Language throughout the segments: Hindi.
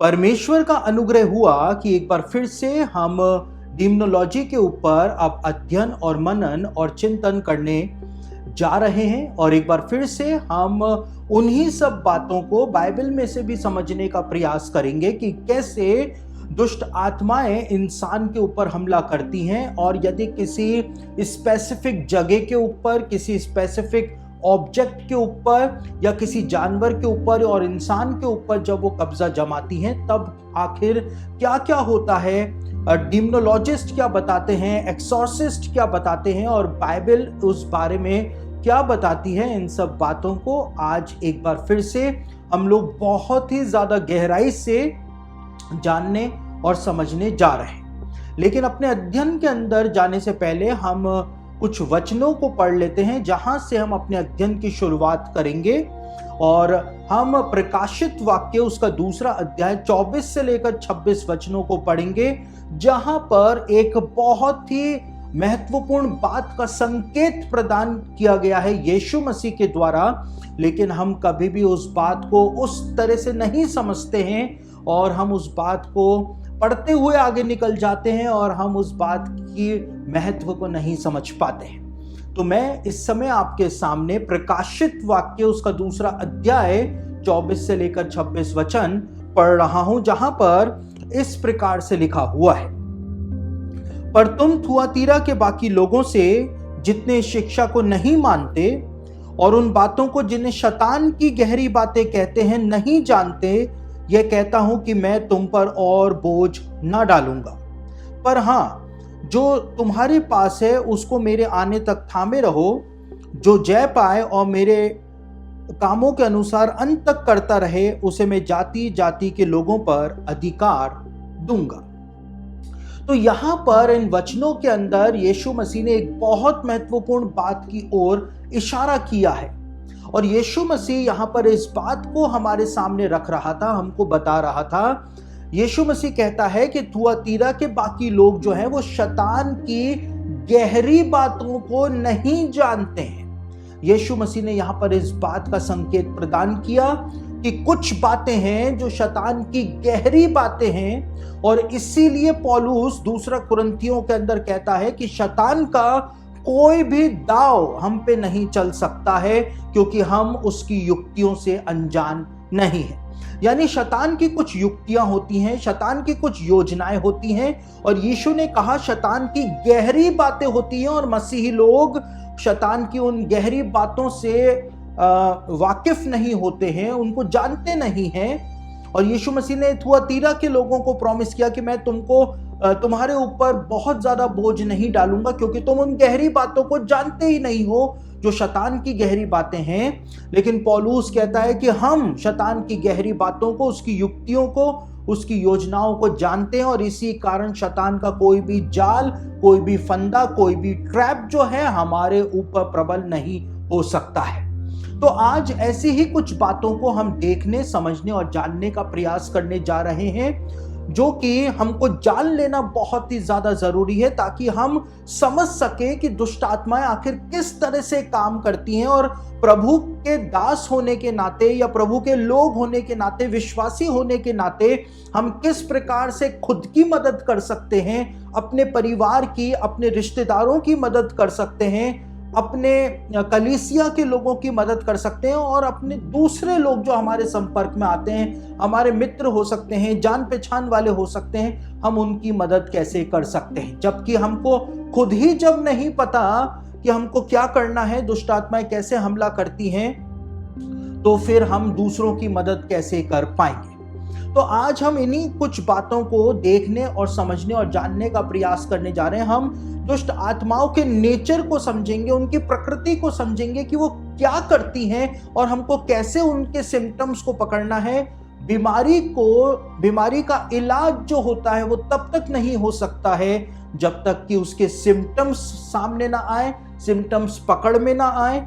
परमेश्वर का अनुग्रह हुआ कि एक बार फिर से हम डिमोनोलॉजी के ऊपर अब अध्ययन और मनन और चिंतन करने जा रहे हैं और एक बार फिर से हम उन्हीं सब बातों को बाइबल में से भी समझने का प्रयास करेंगे कि कैसे दुष्ट आत्माएं इंसान के ऊपर हमला करती हैं और यदि किसी स्पेसिफिक जगह के ऊपर, किसी स्पेसिफिक ऑब्जेक्ट के ऊपर या किसी जानवर के ऊपर और इंसान के ऊपर जब वो कब्जा जमाती हैं, तब आखिर क्या क्या होता है, डिमोनोलॉजिस्ट क्या बताते हैं, एक्सॉर्सिस्ट क्या बताते हैं और बाइबल उस बारे में क्या बताती है। इन सब बातों को आज एक बार फिर से हम लोग बहुत ही ज्यादा गहराई से जानने और समझने जा रहे हैं। लेकिन अपने अध्ययन के अंदर जाने से पहले हम कुछ वचनों को पढ़ लेते हैं जहां से हम अपने अध्ययन की शुरुआत करेंगे और हम प्रकाशित वाक्य उसका दूसरा अध्याय 24 से लेकर 26 वचनों को पढ़ेंगे, जहां पर एक बहुत ही महत्वपूर्ण बात का संकेत प्रदान किया गया है यीशु मसीह के द्वारा। लेकिन हम कभी भी उस बात को उस तरह से नहीं समझते हैं और हम उस बात को पढ़ते हुए आगे निकल जाते हैं और हम उस बात की महत्व को नहीं समझ पाते हैं। तो मैं इस समय आपके सामने प्रकाशित वाक्य उसका दूसरा अध्याय 24 से लेकर 26 वचन पढ़ रहा हूं, जहां पर इस प्रकार से लिखा हुआ है, पर तुम थुआतीरा के बाकी लोगों से जितने शिक्षा को नहीं मानते और उन बातों को जिन्हें शैतान की गहरी बातें कहते हैं नहीं जानते, यह कहता हूं कि मैं तुम पर और बोझ ना डालूंगा। पर हां, जो तुम्हारे पास है उसको मेरे आने तक थामे रहो। जो जय पाए और मेरे कामों के अनुसार अंत तक करता रहे, उसे मैं जाति जाति के लोगों पर अधिकार दूंगा। तो यहां पर इन वचनों के अंदर यीशु मसीह ने एक बहुत महत्वपूर्ण बात की ओर इशारा किया है और यीशु मसीह यहां पर इस बात को हमारे सामने रख रहा था, हमको बता रहा था। यीशु मसीह कहता है कि थुआतीरा के बाकी लोग जो हैं वो शैतान की गहरी बातों को नहीं जानते हैं। यीशु मसीह ने यहां पर इस बात का संकेत प्रदान किया कि कुछ बातें हैं जो शैतान की गहरी बातें हैं और इसीलिए पौलुस दूसरा कुरिन्थियों के अंदर कहता है कि शैतान का कोई भी दाव हम पे नहीं चल सकता है क्योंकि हम उसकी युक्तियों से अनजान नहीं हैं। यानी शैतान की कुछ युक्तियां होती हैं, शैतान की कुछ योजनाएं होती हैं और यीशु ने कहा शैतान की गहरी बातें होती हैं और मसीही लोग शैतान की उन गहरी बातों से वाकिफ नहीं होते हैं, उनको जानते नहीं हैं। और यीशु मसीह ने थुआतीरा के लोगों को प्रॉमिस किया कि मैं तुम्हारे ऊपर बहुत ज्यादा बोझ नहीं डालूंगा क्योंकि तुम उन गहरी बातों को जानते ही नहीं हो जो शैतान की गहरी बातें हैं। लेकिन पौलुस कहता है कि हम शैतान की गहरी बातों को, उसकी युक्तियों को, उसकी योजनाओं को जानते हैं और इसी कारण शैतान का कोई भी जाल, कोई भी फंदा, कोई भी ट्रैप जो है हमारे ऊपर प्रबल नहीं हो सकता है। तो आज ऐसी ही कुछ बातों को हम देखने, समझने और जानने का प्रयास करने जा रहे हैं जो कि हमको जान लेना बहुत ही ज्यादा जरूरी है ताकि हम समझ सके कि दुष्ट आत्माएं आखिर किस तरह से काम करती हैं और प्रभु के दास होने के नाते या प्रभु के लोग होने के नाते, विश्वासी होने के नाते हम किस प्रकार से खुद की मदद कर सकते हैं, अपने परिवार की, अपने रिश्तेदारों की मदद कर सकते हैं, अपने कलीसिया के लोगों की मदद कर सकते हैं और अपने दूसरे लोग जो हमारे संपर्क में आते हैं, हमारे मित्र हो सकते हैं, जान पहचान वाले हो सकते हैं, हम उनकी मदद कैसे कर सकते हैं। जबकि हमको खुद ही जब नहीं पता कि हमको क्या करना है, दुष्ट आत्माएं कैसे हमला करती हैं, तो फिर हम दूसरों की मदद कैसे कर पाएंगे। तो आज हम इन्हीं कुछ बातों को देखने और समझने और जानने का प्रयास करने जा रहे हैं। हम दुष्ट आत्माओं के नेचर को समझेंगे, उनकी प्रकृति को समझेंगे कि वो क्या करती हैं और हमको कैसे उनके सिम्टम्स को पकड़ना है। बीमारी का इलाज जो होता है वो तब तक नहीं हो सकता है जब तक कि उसके सिम्टम्स सामने ना आए, सिम्टम्स पकड़ में ना आए,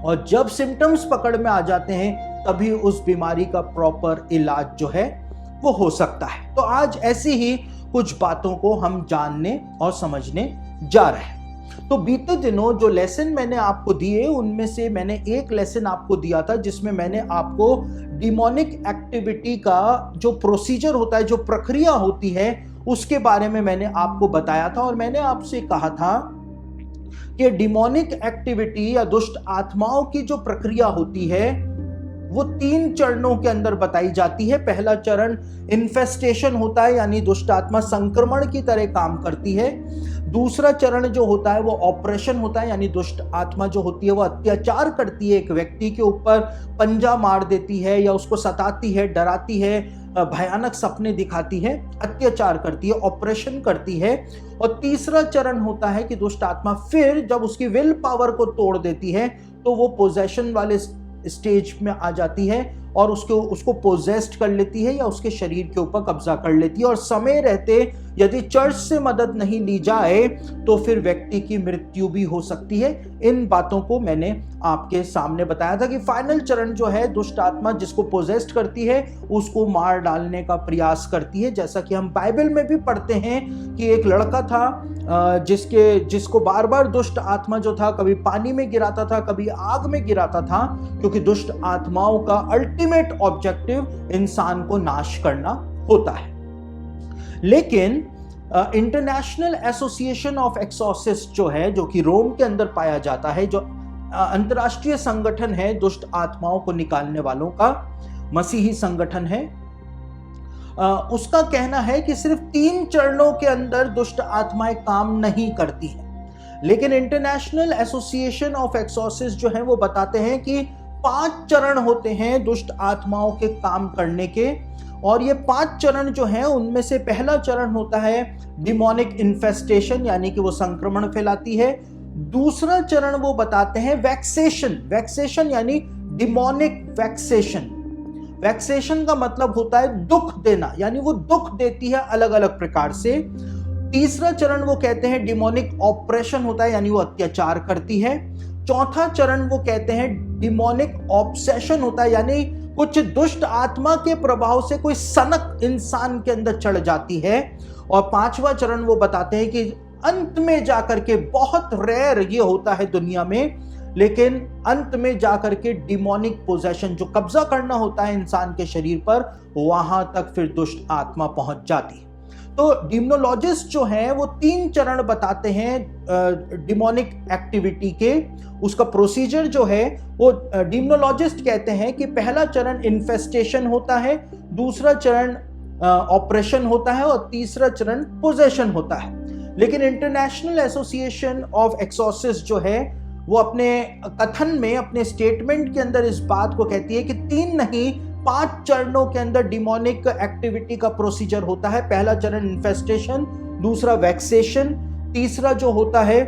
और जब सिम्टम्स पकड़ में आ जाते हैं तभी उस बीमारी का प्रॉपर इलाज जो है वो हो सकता है। तो आज ऐसी ही कुछ बातों को हम जानने और समझने जा रहे हैं। तो बीते दिनों जो लेसन मैंने आपको दिए उनमें से मैंने एक लेसन आपको दिया था जिसमें मैंने आपको डिमोनिक एक्टिविटी का जो प्रोसीजर होता है, जो प्रक्रिया होती है, उसके बारे में मैंने आपको बताया था। और मैंने आपसे कहा था कि डिमोनिक एक्टिविटी या दुष्ट आत्माओं की जो प्रक्रिया होती है वो 3 चरणों के अंदर बताई जाती है। पहला चरण इन्फेस्टेशन होता है, यानी दुष्ट आत्मा संक्रमण की तरह काम करती है। दूसरा चरण जो होता है वो ऑपरेशन होता है, यानी दुष्ट आत्मा जो होती है वो अत्याचार करती है, एक व्यक्ति के ऊपर पंजा मार देती है या उसको सताती है, डराती है, भयानक सपने दिखाती है, अत्याचार करती है, ऑपरेशन करती है। और तीसरा चरण होता है कि दुष्ट आत्मा फिर जब उसकी विल पावर को तोड़ देती है तो वो पोजेशन वाले स्टेज में आ जाती है और उसको पोजेस्ड कर लेती है या उसके शरीर के ऊपर कब्जा कर लेती है। और समय रहते यदि चर्च से मदद नहीं ली जाए तो फिर व्यक्ति की मृत्यु भी हो सकती है। इन बातों को मैंने आपके सामने बताया था कि फाइनल चरण जो है, दुष्ट आत्मा जिसको पोजेस्ड करती है उसको मार डालने का प्रयास करती है। जैसा कि हम बाइबल में भी पढ़ते हैं कि एक लड़का था जिसको बार बार दुष्ट आत्मा जो था कभी पानी में गिराता था, कभी आग में गिराता था, क्योंकि दुष्ट आत्माओं का अल्टीमेट ऑब्जेक्टिव इंसान को नाश करना होता है। लेकिन इंटरनेशनल एसोसिएशन ऑफ एक्सॉर्सिस्ट जो है, जो कि रोम के अंदर पाया जाता है, जो अंतर्राष्ट्रीय संगठन है दुष्ट आत्माओं को निकालने वालों का, मसीही संगठन है, उसका कहना है कि सिर्फ 3 चरणों के अंदर दुष्ट आत्माएं काम नहीं करती हैं। लेकिन इंटरनेशनल एसोसिएशन ऑफ एक्सॉर्सिस्ट जो है वो बताते हैं कि 5 चरण होते हैं दुष्ट आत्माओं के काम करने के। और ये 5 चरण जो हैं उनमें से पहला चरण होता है डिमोनिक इन्फेस्टेशन, यानी कि वो संक्रमण फैलाती है। दूसरा चरण वो बताते हैं वैक्सेशन यानी डिमोनिक वैक्सेशन। वैक्सेशन का मतलब होता है दुख देना, यानी वो दुख देती है अलग अलग प्रकार से। तीसरा चरण वो कहते हैं डिमोनिक ऑपरेशन होता है, यानी वो अत्याचार करती है। चौथा चरण वो कहते हैं डिमोनिक ऑब्सेशन होता है, यानी कुछ दुष्ट आत्मा के प्रभाव से कोई सनक इंसान के अंदर चढ़ जाती है। और 5वां चरण वो बताते हैं कि अंत में जाकर के, बहुत रेयर ये होता है दुनिया में, लेकिन अंत में जाकर के डिमोनिक पोजेशन, जो कब्जा करना होता है इंसान के शरीर पर, वहां तक फिर दुष्ट आत्मा पहुंच जाती है। तो डिमोनोलॉजिस्ट जो है वो 3 चरण बताते हैं डिमोनिक एक्टिविटी के। उसका प्रोसीजर जो है वो डिमोनोलॉजिस्ट कहते हैं कि पहला चरण इन्फेस्टेशन होता है, दूसरा चरण ऑपरेशन होता है और तीसरा चरण पोजेशन होता है। लेकिन इंटरनेशनल एसोसिएशन ऑफ एक्सॉर्सिस्ट जो है वो अपने कथन में, अपने स्टेटमेंट के अंदर इस बात को कहती है कि 3 नहीं 5 चरणों के अंदर डिमोनिक एक्टिविटी का प्रोसीजर होता है। पहला चरण इन्फेस्टेशन, दूसरा वैक्सेशन, तीसरा जो होता है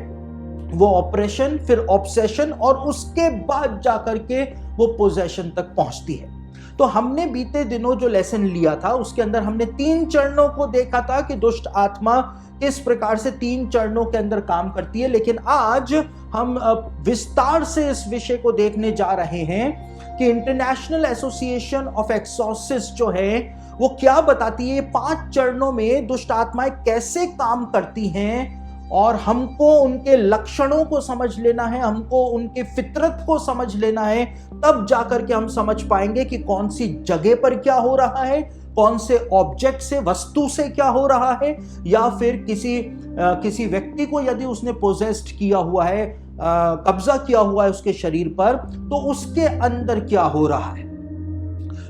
वो ऑपरेशन, फिर ऑब्सेशन, और उसके बाद जाकर के वो पोजेशन तक पहुंचती है। तो हमने बीते दिनों जो लेसन लिया था उसके अंदर हमने 3 चरणों को देखा था कि दुष्ट आत्मा किस प्रकार से 3 चरणों के अंदर काम करती है। लेकिन आज हम विस्तार से इस विषय को देखने जा रहे हैं कि इंटरनेशनल एसोसिएशन ऑफ एक्सॉर्सिस्ट जो है वो क्या बताती है, 5 चरणों में दुष्ट आत्माएं कैसे काम करती हैं, और हमको उनके लक्षणों को समझ लेना है, हमको उनके फितरत को समझ लेना है। तब जाकर के हम समझ पाएंगे कि कौन सी जगह पर क्या हो रहा है, कौन से ऑब्जेक्ट से, वस्तु से क्या हो रहा है, या फिर किसी व्यक्ति को यदि उसने पोजेस्ड किया हुआ है, कब्जा किया हुआ है उसके शरीर पर, तो उसके अंदर क्या हो रहा है।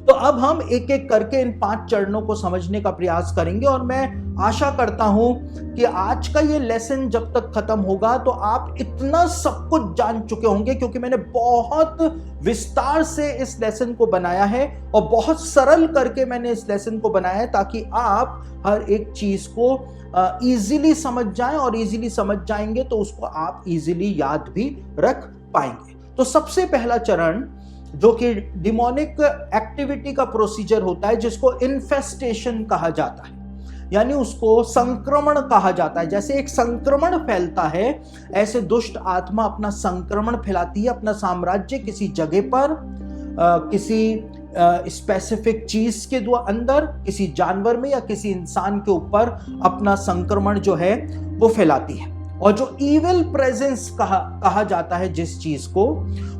तो अब हम एक एक करके इन 5 चरणों को समझने का प्रयास करेंगे। और मैं आशा करता हूं कि आज का ये लेसन जब तक खत्म होगा तो आप इतना सब कुछ जान चुके होंगे, क्योंकि मैंने बहुत विस्तार से इस लेसन को बनाया है और बहुत सरल करके मैंने इस लेसन को बनाया है, ताकि आप हर एक चीज को इजीली समझ जाएं, और इजीली समझ जाएंगे तो उसको आप इजीली याद भी रख पाएंगे। तो सबसे पहला चरण जो कि डिमोनिक एक्टिविटी का प्रोसीजर होता है, जिसको इन्फेस्टेशन कहा जाता है, यानी उसको संक्रमण कहा जाता है। जैसे एक संक्रमण फैलता है, ऐसे दुष्ट आत्मा अपना संक्रमण फैलाती है, अपना साम्राज्य किसी जगह पर, किसी स्पेसिफिक चीज के अंदर, किसी जानवर में या किसी इंसान के ऊपर अपना संक्रमण जो है वो फैलाती है। और जो इविल प्रेजेंस कहा जाता है जिस चीज को,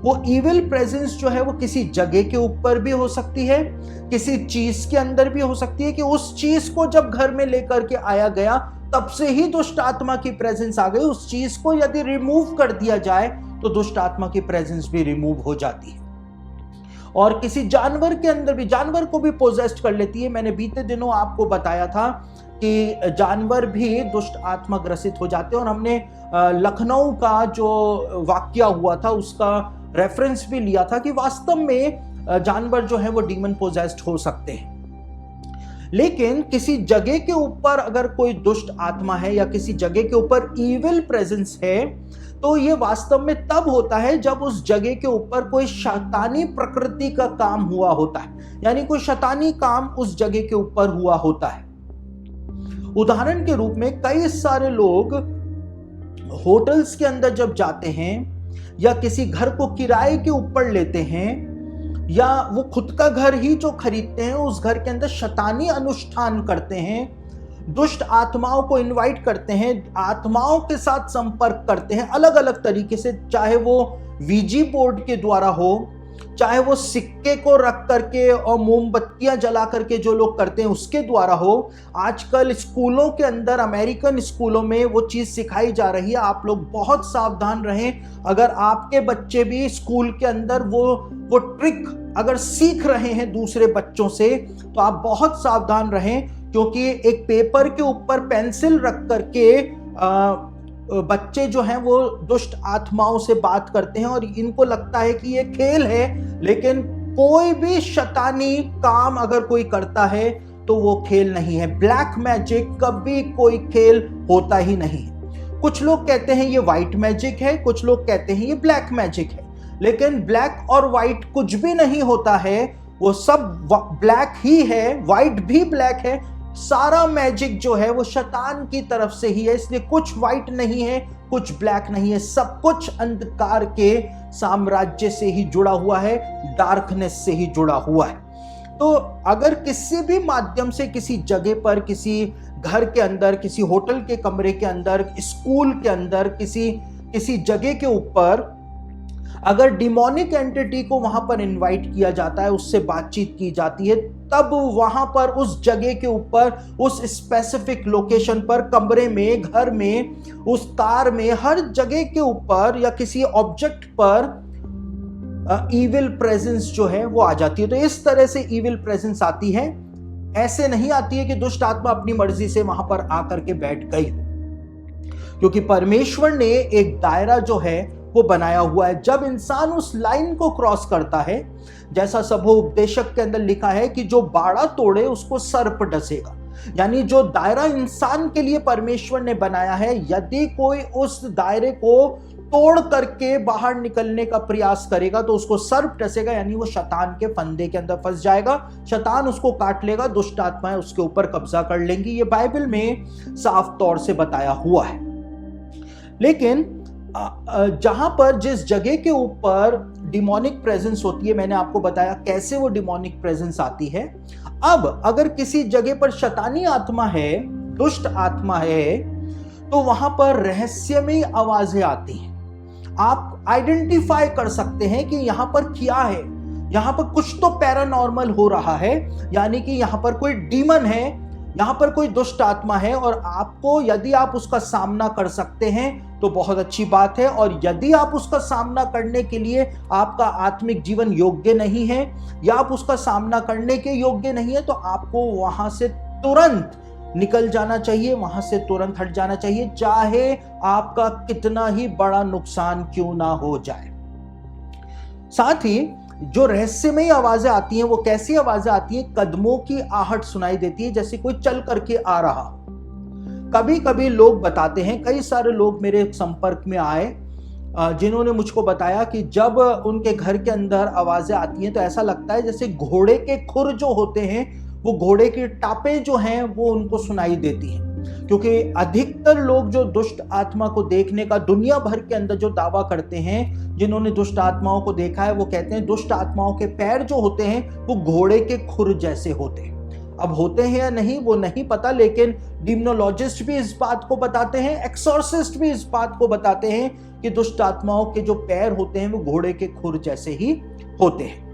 वो इविल प्रेजेंस जो है वो किसी जगह के ऊपर भी हो सकती है, किसी चीज के अंदर भी हो सकती है, कि उस चीज को जब घर में लेकर के आया गया तब से ही दुष्ट आत्मा की प्रेजेंस आ गई। उस चीज को यदि रिमूव कर दिया जाए तो दुष्ट आत्मा की प्रेजेंस भी रिमूव हो जाती है। और किसी जानवर के अंदर भी, जानवर को भी पोजेस्ट कर लेती है। मैंने बीते दिनों आपको बताया था कि जानवर भी दुष्ट आत्मा ग्रसित हो जाते हैं, और हमने लखनऊ का जो वाकया हुआ था उसका रेफरेंस भी लिया था कि वास्तव में जानवर जो है वो डीमन पोजेस्ड हो सकते हैं। लेकिन किसी जगह के ऊपर अगर कोई दुष्ट आत्मा है या किसी जगह के ऊपर इविल प्रेजेंस है, तो ये वास्तव में तब होता है जब उस जगह के ऊपर कोई शैतानी प्रकृति का काम हुआ होता है, यानी कोई शैतानी काम उस जगह के ऊपर हुआ होता है। उदाहरण के रूप में कई सारे लोग होटल्स के अंदर जब जाते हैं या किसी घर को किराए के ऊपर लेते हैं, या वो खुद का घर ही जो खरीदते हैं उस घर के अंदर शैतानी अनुष्ठान करते हैं, दुष्ट आत्माओं को इनवाइट करते हैं, आत्माओं के साथ संपर्क करते हैं अलग अलग तरीके से, चाहे वो वीजी बोर्ड के द्वारा हो, चाहे वो सिक्के को रख करके और मोमबत्तियां जला करके जो लोग करते हैं उसके द्वारा हो। आजकल स्कूलों के अंदर, अमेरिकन स्कूलों में वो चीज सिखाई जा रही है। आप लोग बहुत सावधान रहें। अगर आपके बच्चे भी स्कूल के अंदर वो ट्रिक अगर सीख रहे हैं दूसरे बच्चों से, तो आप बहुत सावधान रहें, क्योंकि एक पेपर के ऊपर पेंसिल रख करके बच्चे जो हैं वो दुष्ट आत्माओं से बात करते हैं और इनको लगता है कि ये खेल है, लेकिन कोई भी शैतानी काम अगर कोई करता है तो वो खेल नहीं है। ब्लैक मैजिक कभी कोई खेल होता ही नहीं है। कुछ लोग कहते हैं ये व्हाइट मैजिक है, कुछ लोग कहते हैं ये ब्लैक मैजिक है, लेकिन ब्लैक और व्हाइट कुछ भी नहीं होता है। वो सब ब्लैक ही है, व्हाइट भी ब्लैक है। सारा मैजिक जो है वो शैतान की तरफ से ही है, इसलिए कुछ व्हाइट नहीं है, कुछ ब्लैक नहीं है। सब कुछ अंधकार के साम्राज्य से ही जुड़ा हुआ है, डार्कनेस से ही जुड़ा हुआ है। तो अगर किसी भी माध्यम से किसी जगह पर, किसी घर के अंदर, किसी होटल के कमरे के अंदर, स्कूल के अंदर, किसी जगह के ऊपर अगर डिमोनिक एंटिटी को वहां पर इनवाइट किया जाता है, उससे बातचीत की जाती है, तब वहां पर उस जगह के ऊपर, उस स्पेसिफिक लोकेशन पर, कमरे में, घर में, उस कार में, हर जगह के ऊपर या किसी ऑब्जेक्ट पर इविल प्रेजेंस जो है वो आ जाती है। तो इस तरह से इविल प्रेजेंस आती है। ऐसे नहीं आती है कि दुष्ट आत्मा अपनी मर्जी से वहां पर आकर के बैठ गई, क्योंकि परमेश्वर ने एक दायरा जो है वो बनाया हुआ है। जब इंसान उस लाइन को क्रॉस करता है, जैसा सबोपदेशक के अंदर लिखा है कि जो बाड़ा तोड़े उसको सर्प डसेगा, यानी जो दायरा इंसान के लिए परमेश्वर ने बनाया है, यदि कोई उस दायरे को तोड़ करके बाहर निकलने का प्रयास करेगा तो उसको सर्प डसेगा, यानी वो शैतान के फंदे के अंदर फंस जाएगा, शैतान उसको काट लेगा, दुष्ट आत्माएं उसके ऊपर कब्जा कर लेंगी। ये बाइबल में साफ तौर से बताया हुआ है। लेकिन जहां पर, जिस जगह के ऊपर डिमोनिक प्रेजेंस होती है, मैंने आपको बताया कैसे वो डिमोनिक प्रेजेंस आती है। अब अगर किसी जगह पर शैतानी आत्मा है, दुष्ट आत्मा है, तो वहां पर रहस्यमयी आवाजें आती हैं। आप आइडेंटिफाई कर सकते हैं कि यहां पर क्या है, यहां पर कुछ तो पैरानॉर्मल हो रहा है, यानी कि यहां पर कोई डीमन है, यहां पर कोई दुष्ट आत्मा है, और आपको, यदि आप उसका सामना कर सकते हैं तो बहुत अच्छी बात है, और यदि आप उसका सामना करने के लिए आपका आत्मिक जीवन योग्य नहीं है या आप उसका सामना करने के योग्य नहीं है, तो आपको वहां से तुरंत निकल जाना चाहिए, वहां से तुरंत हट जाना चाहिए, चाहे आपका कितना ही बड़ा नुकसान क्यों ना हो जाए। साथ ही जो रहस्यमयी आवाजें आती हैं, वो कैसी आवाजें आती हैं? कदमों की आहट सुनाई देती है, जैसे कोई चल करके आ रहा। कभी कभी लोग बताते हैं, कई सारे लोग मेरे संपर्क में आए जिन्होंने मुझको बताया कि जब उनके घर के अंदर आवाजें आती हैं तो ऐसा लगता है जैसे घोड़े के खुर जो होते हैं, वो घोड़े की टापें जो हैं वो उनको सुनाई देती हैं। क्योंकि अधिकतर लोग जो दुष्ट आत्मा को देखने का दुनिया भर के अंदर जो दावा करते हैं, जिन्होंने दुष्ट आत्माओं को देखा है, वो कहते हैं दुष्ट आत्माओं के पैर जो होते हैं वो घोड़े के खुर जैसे होते हैं। अब होते हैं या नहीं वो नहीं पता, लेकिन डिमनोलॉजिस्ट भी इस बात को बताते हैं, एक्सॉर्सिस्ट भी इस बात को बताते हैं कि दुष्ट आत्माओं के जो पैर होते हैं वो घोड़े के खुर जैसे ही होते हैं।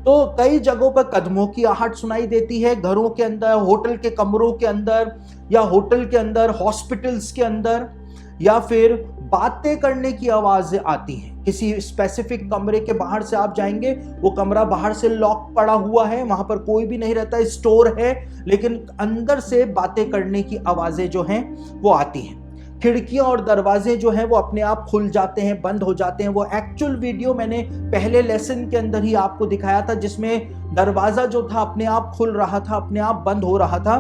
तो कई जगहों पर कदमों की आहट सुनाई देती है, घरों के अंदर, होटल के कमरों के अंदर, या होटल के अंदर, हॉस्पिटल्स के अंदर, या फिर बातें करने की आवाजें आती हैं। किसी स्पेसिफिक कमरे के बाहर से आप जाएंगे, वो कमरा बाहर से लॉक पड़ा हुआ है, वहां पर कोई भी नहीं रहता, स्टोर है, लेकिन अंदर से बातें करने की आवाजें जो हैं वो आती हैं। खिड़कियां और दरवाजे जो हैं वो अपने आप खुल जाते हैं, बंद हो जाते हैं। वो एक्चुअल वीडियो मैंने पहले लेसन के अंदर ही आपको दिखाया था, जिसमें दरवाजा जो था अपने आप खुल रहा था, अपने आप बंद हो रहा था।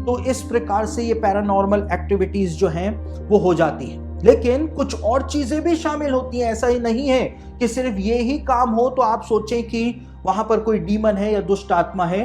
तो इस प्रकार से ये पैरानॉर्मल एक्टिविटीज जो हैं वो हो जाती हैं। लेकिन कुछ और चीजें भी शामिल होती हैं। ऐसा ही नहीं है कि सिर्फ ये ही काम हो तो आप सोचें कि वहां पर कोई डीमन है या दुष्ट आत्मा है,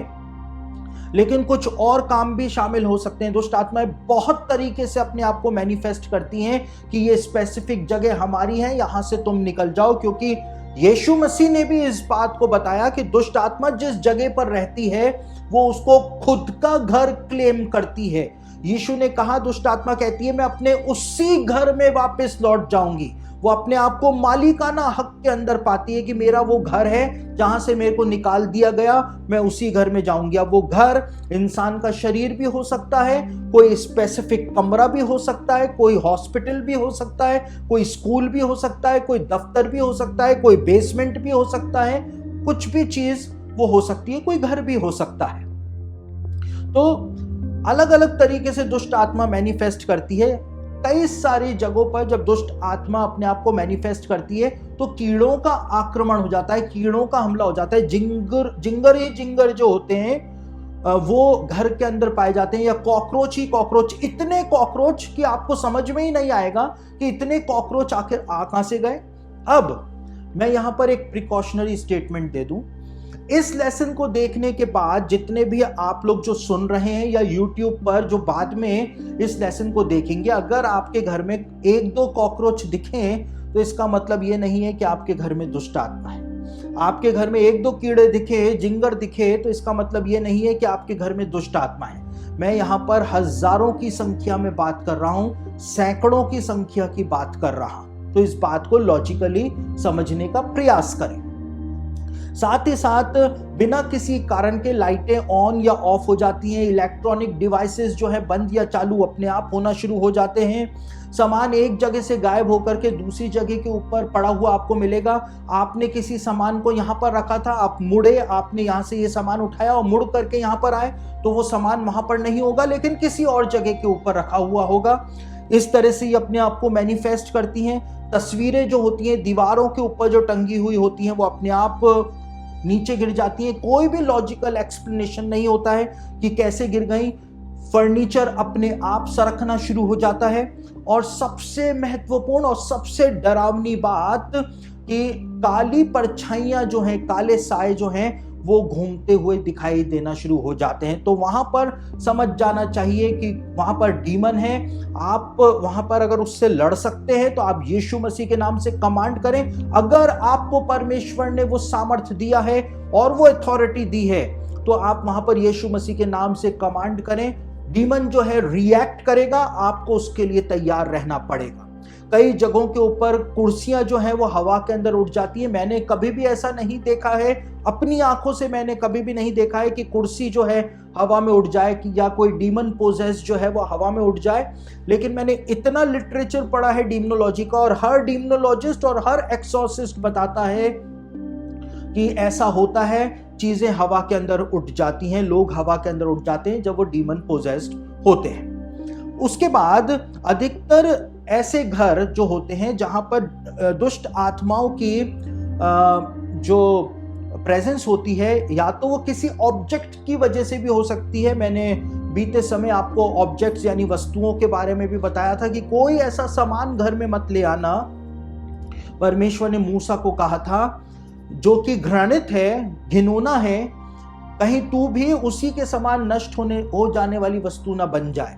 लेकिन कुछ और काम भी शामिल हो सकते हैं। दुष्ट आत्माएं बहुत तरीके से अपने आप को मैनिफेस्ट करती हैं कि ये स्पेसिफिक जगह हमारी है, यहां से तुम निकल जाओ, क्योंकि यीशु मसीह ने भी इस बात को बताया कि दुष्ट आत्मा जिस जगह पर रहती है वो उसको खुद का घर क्लेम करती है। यीशु ने कहा, दुष्ट आत्मा कहती है मैं अपने उसी घर में वापस लौट जाऊंगी। वो अपने आप को मालिकाना हक के अंदर पाती है कि मेरा वो घर है जहां से मेरे को निकाल दिया गया, मैं उसी घर में जाऊंगी। अब वो घर इंसान का शरीर भी हो सकता है, कोई स्पेसिफिक कमरा भी हो सकता है, कोई हॉस्पिटल भी हो सकता है, कोई स्कूल भी हो सकता है, कोई दफ्तर भी हो सकता है, कोई बेसमेंट भी हो सकता है, कुछ भी चीज वो हो सकती है, कोई घर भी हो सकता है। तो अलग अलग तरीके से दुष्ट आत्मा मैनिफेस्ट करती है। कई सारी जगहों पर जब दुष्ट आत्मा अपने आप को मैनिफेस्ट करती है तो कीड़ों का आक्रमण हो जाता है, कीड़ों का हमला हो जाता है। जिंगर जो होते हैं वो घर के अंदर पाए जाते हैं, या कॉकरोच ही कॉकरोच, इतने कॉकरोच कि आपको समझ में ही नहीं आएगा कि इतने कॉकरोच आखिर आ कहां से गए। अब मैं यहां पर एक प्रिकॉशनरी स्टेटमेंट दे दूं। इस लेसन को देखने के बाद जितने भी आप लोग जो सुन रहे हैं या YouTube पर जो बाद में इस लेसन को देखेंगे, अगर आपके घर में एक दो कॉकरोच दिखें तो इसका मतलब ये नहीं है कि आपके घर में दुष्ट आत्मा है। आपके घर में एक दो कीड़े दिखे, जिंगर दिखे, तो इसका मतलब ये नहीं है कि आपके घर में दुष्ट आत्मा है। मैं यहाँ पर हजारों की संख्या में बात कर रहा हूँ, सैकड़ों की संख्या की बात कर रहा हूँ। तो इस बात को लॉजिकली समझने का प्रयास करें। साथ ही साथ बिना किसी कारण के लाइटें ऑन या ऑफ हो जाती हैं, इलेक्ट्रॉनिक डिवाइसेस जो है बंद या चालू अपने आप होना शुरू हो जाते हैं, सामान एक जगह से गायब होकर के दूसरी जगह के ऊपर पड़ा हुआ आपको मिलेगा। आपने किसी सामान को यहाँ पर रखा था, आप मुड़े, आपने यहाँ से ये सामान उठाया और मुड़ करके यहाँ पर आए तो वो सामान वहां पर नहीं होगा, लेकिन किसी और जगह के ऊपर रखा हुआ होगा। इस तरह से ये अपने आप को मैनिफेस्ट करती हैं। तस्वीरें जो होती हैं दीवारों के ऊपर जो टंगी हुई होती हैं वो अपने आप नीचे गिर जाती हैं। कोई भी लॉजिकल एक्सप्लेनेशन नहीं होता है कि कैसे गिर गई। फर्नीचर अपने आप सरकना शुरू हो जाता है। और सबसे महत्वपूर्ण और सबसे डरावनी बात कि काली परछाइयां जो हैं, काले साए जो हैं वो घूमते हुए दिखाई देना शुरू हो जाते हैं। तो वहां पर समझ जाना चाहिए कि वहां पर डीमन है। आप वहां पर अगर उससे लड़ सकते हैं तो आप यीशु मसीह के नाम से कमांड करें। अगर आपको परमेश्वर ने वो सामर्थ्य दिया है और वो अथॉरिटी दी है तो आप वहां पर यीशु मसीह के नाम से कमांड करें। डीमन जो है रिएक्ट करेगा, आपको उसके लिए तैयार रहना पड़ेगा। कई जगहों के ऊपर कुर्सियां जो हैं वो हवा के अंदर उड़ जाती है। मैंने कभी भी ऐसा नहीं देखा है, अपनी आंखों से मैंने कभी भी नहीं देखा है कि कुर्सी जो है हवा में उड़ जाए कि या कोई डीमन पोजेस जो है वो हवा में उड़ जाए। लेकिन मैंने इतना लिटरेचर पढ़ा है डीमनोलॉजी का, और हर डीमनोलॉजिस्ट और हर एक्सॉर्सिस्ट बताता है कि ऐसा होता है, चीजें हवा के अंदर उठ जाती हैं, लोग हवा के अंदर उठ जाते हैं जब वो डीमन पोजेस्ड होते हैं। उसके बाद अधिकतर ऐसे घर जो होते हैं जहां पर दुष्ट आत्माओं की जो प्रेजेंस होती है, या तो वो किसी ऑब्जेक्ट की वजह से भी हो सकती है। मैंने बीते समय आपको ऑब्जेक्ट्स यानी वस्तुओं के बारे में भी बताया था कि कोई ऐसा सामान घर में मत ले आना, परमेश्वर ने मूसा को कहा था, जो कि घृणित है, घिनौना है, कहीं तू भी उसी के समान नष्ट हो जाने वाली वस्तु ना बन जाए।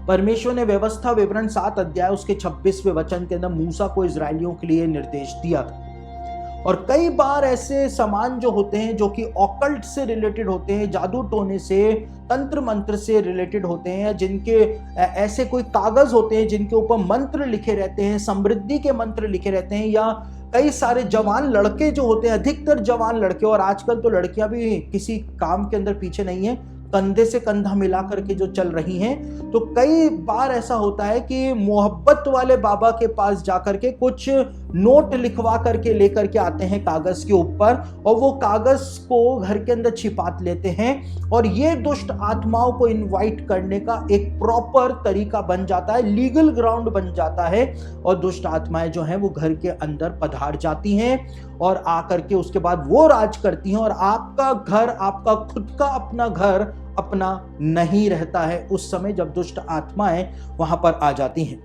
परमेश्वर ने व्यवस्था विवरण 7 अध्याय उसके 26वें वचन के अंदर मूसा को इजरायलियों के लिए निर्देश दिया था। और कई बार ऐसे सामान जो होते हैं जो कि ऑकल्ट से रिलेटेड होते हैं, जादू टोने से, तंत्र मंत्र से रिलेटेड होते हैं, जिनके ऐसे कोई कागज होते हैं जिनके ऊपर मंत्र लिखे रहते हैं, समृद्धि के मंत्र लिखे रहते हैं, या कई सारे जवान लड़के जो होते हैं, अधिकतर जवान लड़के, और आजकल तो लड़कियां भी किसी काम के अंदर पीछे नहीं है, कंधे से कंधा मिला करके जो चल रही हैं, तो कई बार ऐसा होता है कि मोहब्बत वाले बाबा के पास जाकर के कुछ नोट लिखवा करके लेकर के आते हैं कागज के ऊपर, और वो कागज को घर के अंदर छिपा लेते हैं, और ये दुष्ट आत्माओं को इनवाइट करने का एक प्रॉपर तरीका बन जाता है, लीगल ग्राउंड बन जाता है, और दुष्ट आत्माएं जो हैं वो घर के अंदर पधार जाती हैं और आकर के उसके बाद वो राज करती हैं, और आपका घर, आपका खुद का अपना घर अपना नहीं रहता है उस समय जब दुष्ट आत्माएं वहां पर आ जाती हैं।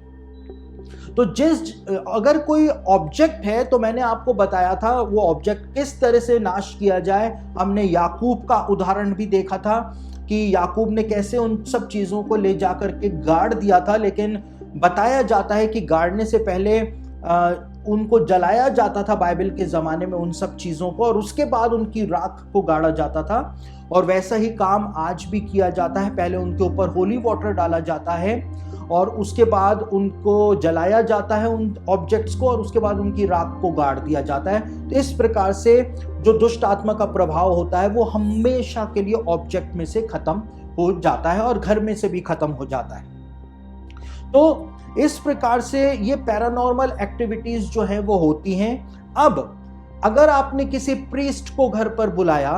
तो अगर कोई ऑब्जेक्ट है, तो मैंने आपको बताया था वो ऑब्जेक्ट किस तरह से नाश किया जाए। हमने याकूब का उदाहरण भी देखा था कि याकूब ने कैसे उन सब चीजों को ले जाकर के गाड़ दिया था, लेकिन बताया जाता है कि गाड़ने से पहले उनको जलाया जाता था बाइबल के ज़माने में उन सब चीज़ों को, और उसके बाद उनकी राख को गाड़ा जाता था। और वैसा ही काम आज भी किया जाता है, पहले उनके ऊपर होली वाटर डाला जाता है और उसके बाद उनको जलाया जाता है उन ऑब्जेक्ट्स को, और उसके बाद उनकी राख को गाड़ दिया जाता है। तो इस प्रकार से जो दुष्ट आत्मा का प्रभाव होता है वो हमेशा के लिए ऑब्जेक्ट में से खत्म हो जाता है और घर में से भी खत्म हो जाता है। तो इस प्रकार से ये पैरानॉर्मल एक्टिविटीज जो है वो होती हैं। अब अगर आपने किसी प्रीस्ट को घर पर बुलाया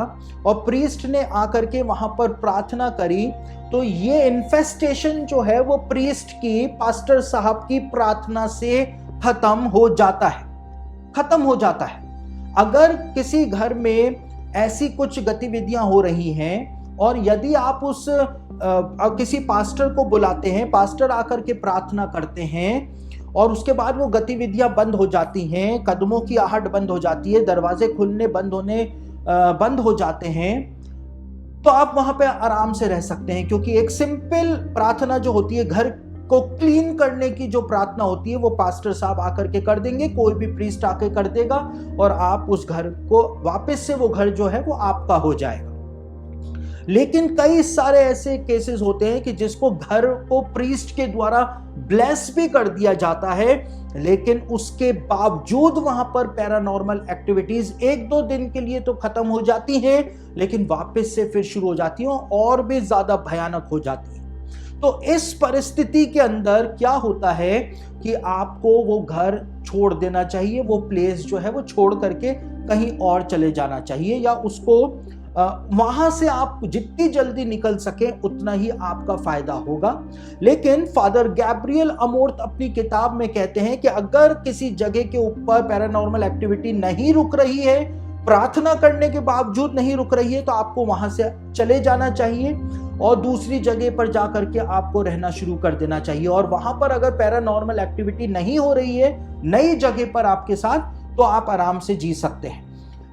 और प्रीस्ट ने आकर के वहां पर प्रार्थना करी, तो ये इन्फेस्टेशन जो है वो प्रीस्ट की, पास्टर साहब की प्रार्थना से खत्म हो जाता है, खत्म हो जाता है। अगर किसी घर में ऐसी कुछ गतिविधियां हो रही हैं और यदि आप उस किसी पास्टर को बुलाते हैं, पास्टर आकर के प्रार्थना करते हैं और उसके बाद वो गतिविधियां बंद हो जाती हैं, कदमों की आहट बंद हो जाती है, दरवाजे खुलने बंद हो जाते हैं, तो आप वहां पे आराम से रह सकते हैं, क्योंकि एक सिंपल प्रार्थना जो होती है, घर को क्लीन करने की जो प्रार्थना होती है, वो पास्टर साहब आकर के कर देंगे, कोई भी प्रीस्ट आकर कर देगा और आप उस घर को वापस से, वो घर जो है वो आपका हो जाएगा। लेकिन कई सारे ऐसे केसेस होते हैं कि जिसको घर को प्रीस्ट के द्वारा ब्लेस भी कर दिया जाता है, लेकिन उसके बावजूद वहां पर पैरानॉर्मल एक्टिविटीज 1-2 दिन के लिए तो खत्म हो जाती हैं, लेकिन वापस से फिर शुरू हो जाती हैं और भी ज्यादा भयानक हो जाती हैं। तो इस परिस्थिति के अंदर क्या होता है कि आपको वो घर छोड़ देना चाहिए, वो प्लेस जो है वो छोड़ करके कहीं और चले जाना चाहिए, या उसको वहां से आप जितनी जल्दी निकल सके उतना ही आपका फायदा होगा। लेकिन फादर गैब्रियल अमोर्थ अपनी किताब में कहते हैं कि अगर किसी जगह के ऊपर पैरानॉर्मल एक्टिविटी नहीं रुक रही है, प्रार्थना करने के बावजूद नहीं रुक रही है, तो आपको वहां से चले जाना चाहिए और दूसरी जगह पर जाकर के आपको रहना शुरू कर देना चाहिए। और वहां पर अगर पैरानॉर्मल एक्टिविटी नहीं हो रही है नई जगह पर आपके साथ, तो आप आराम से जी सकते हैं।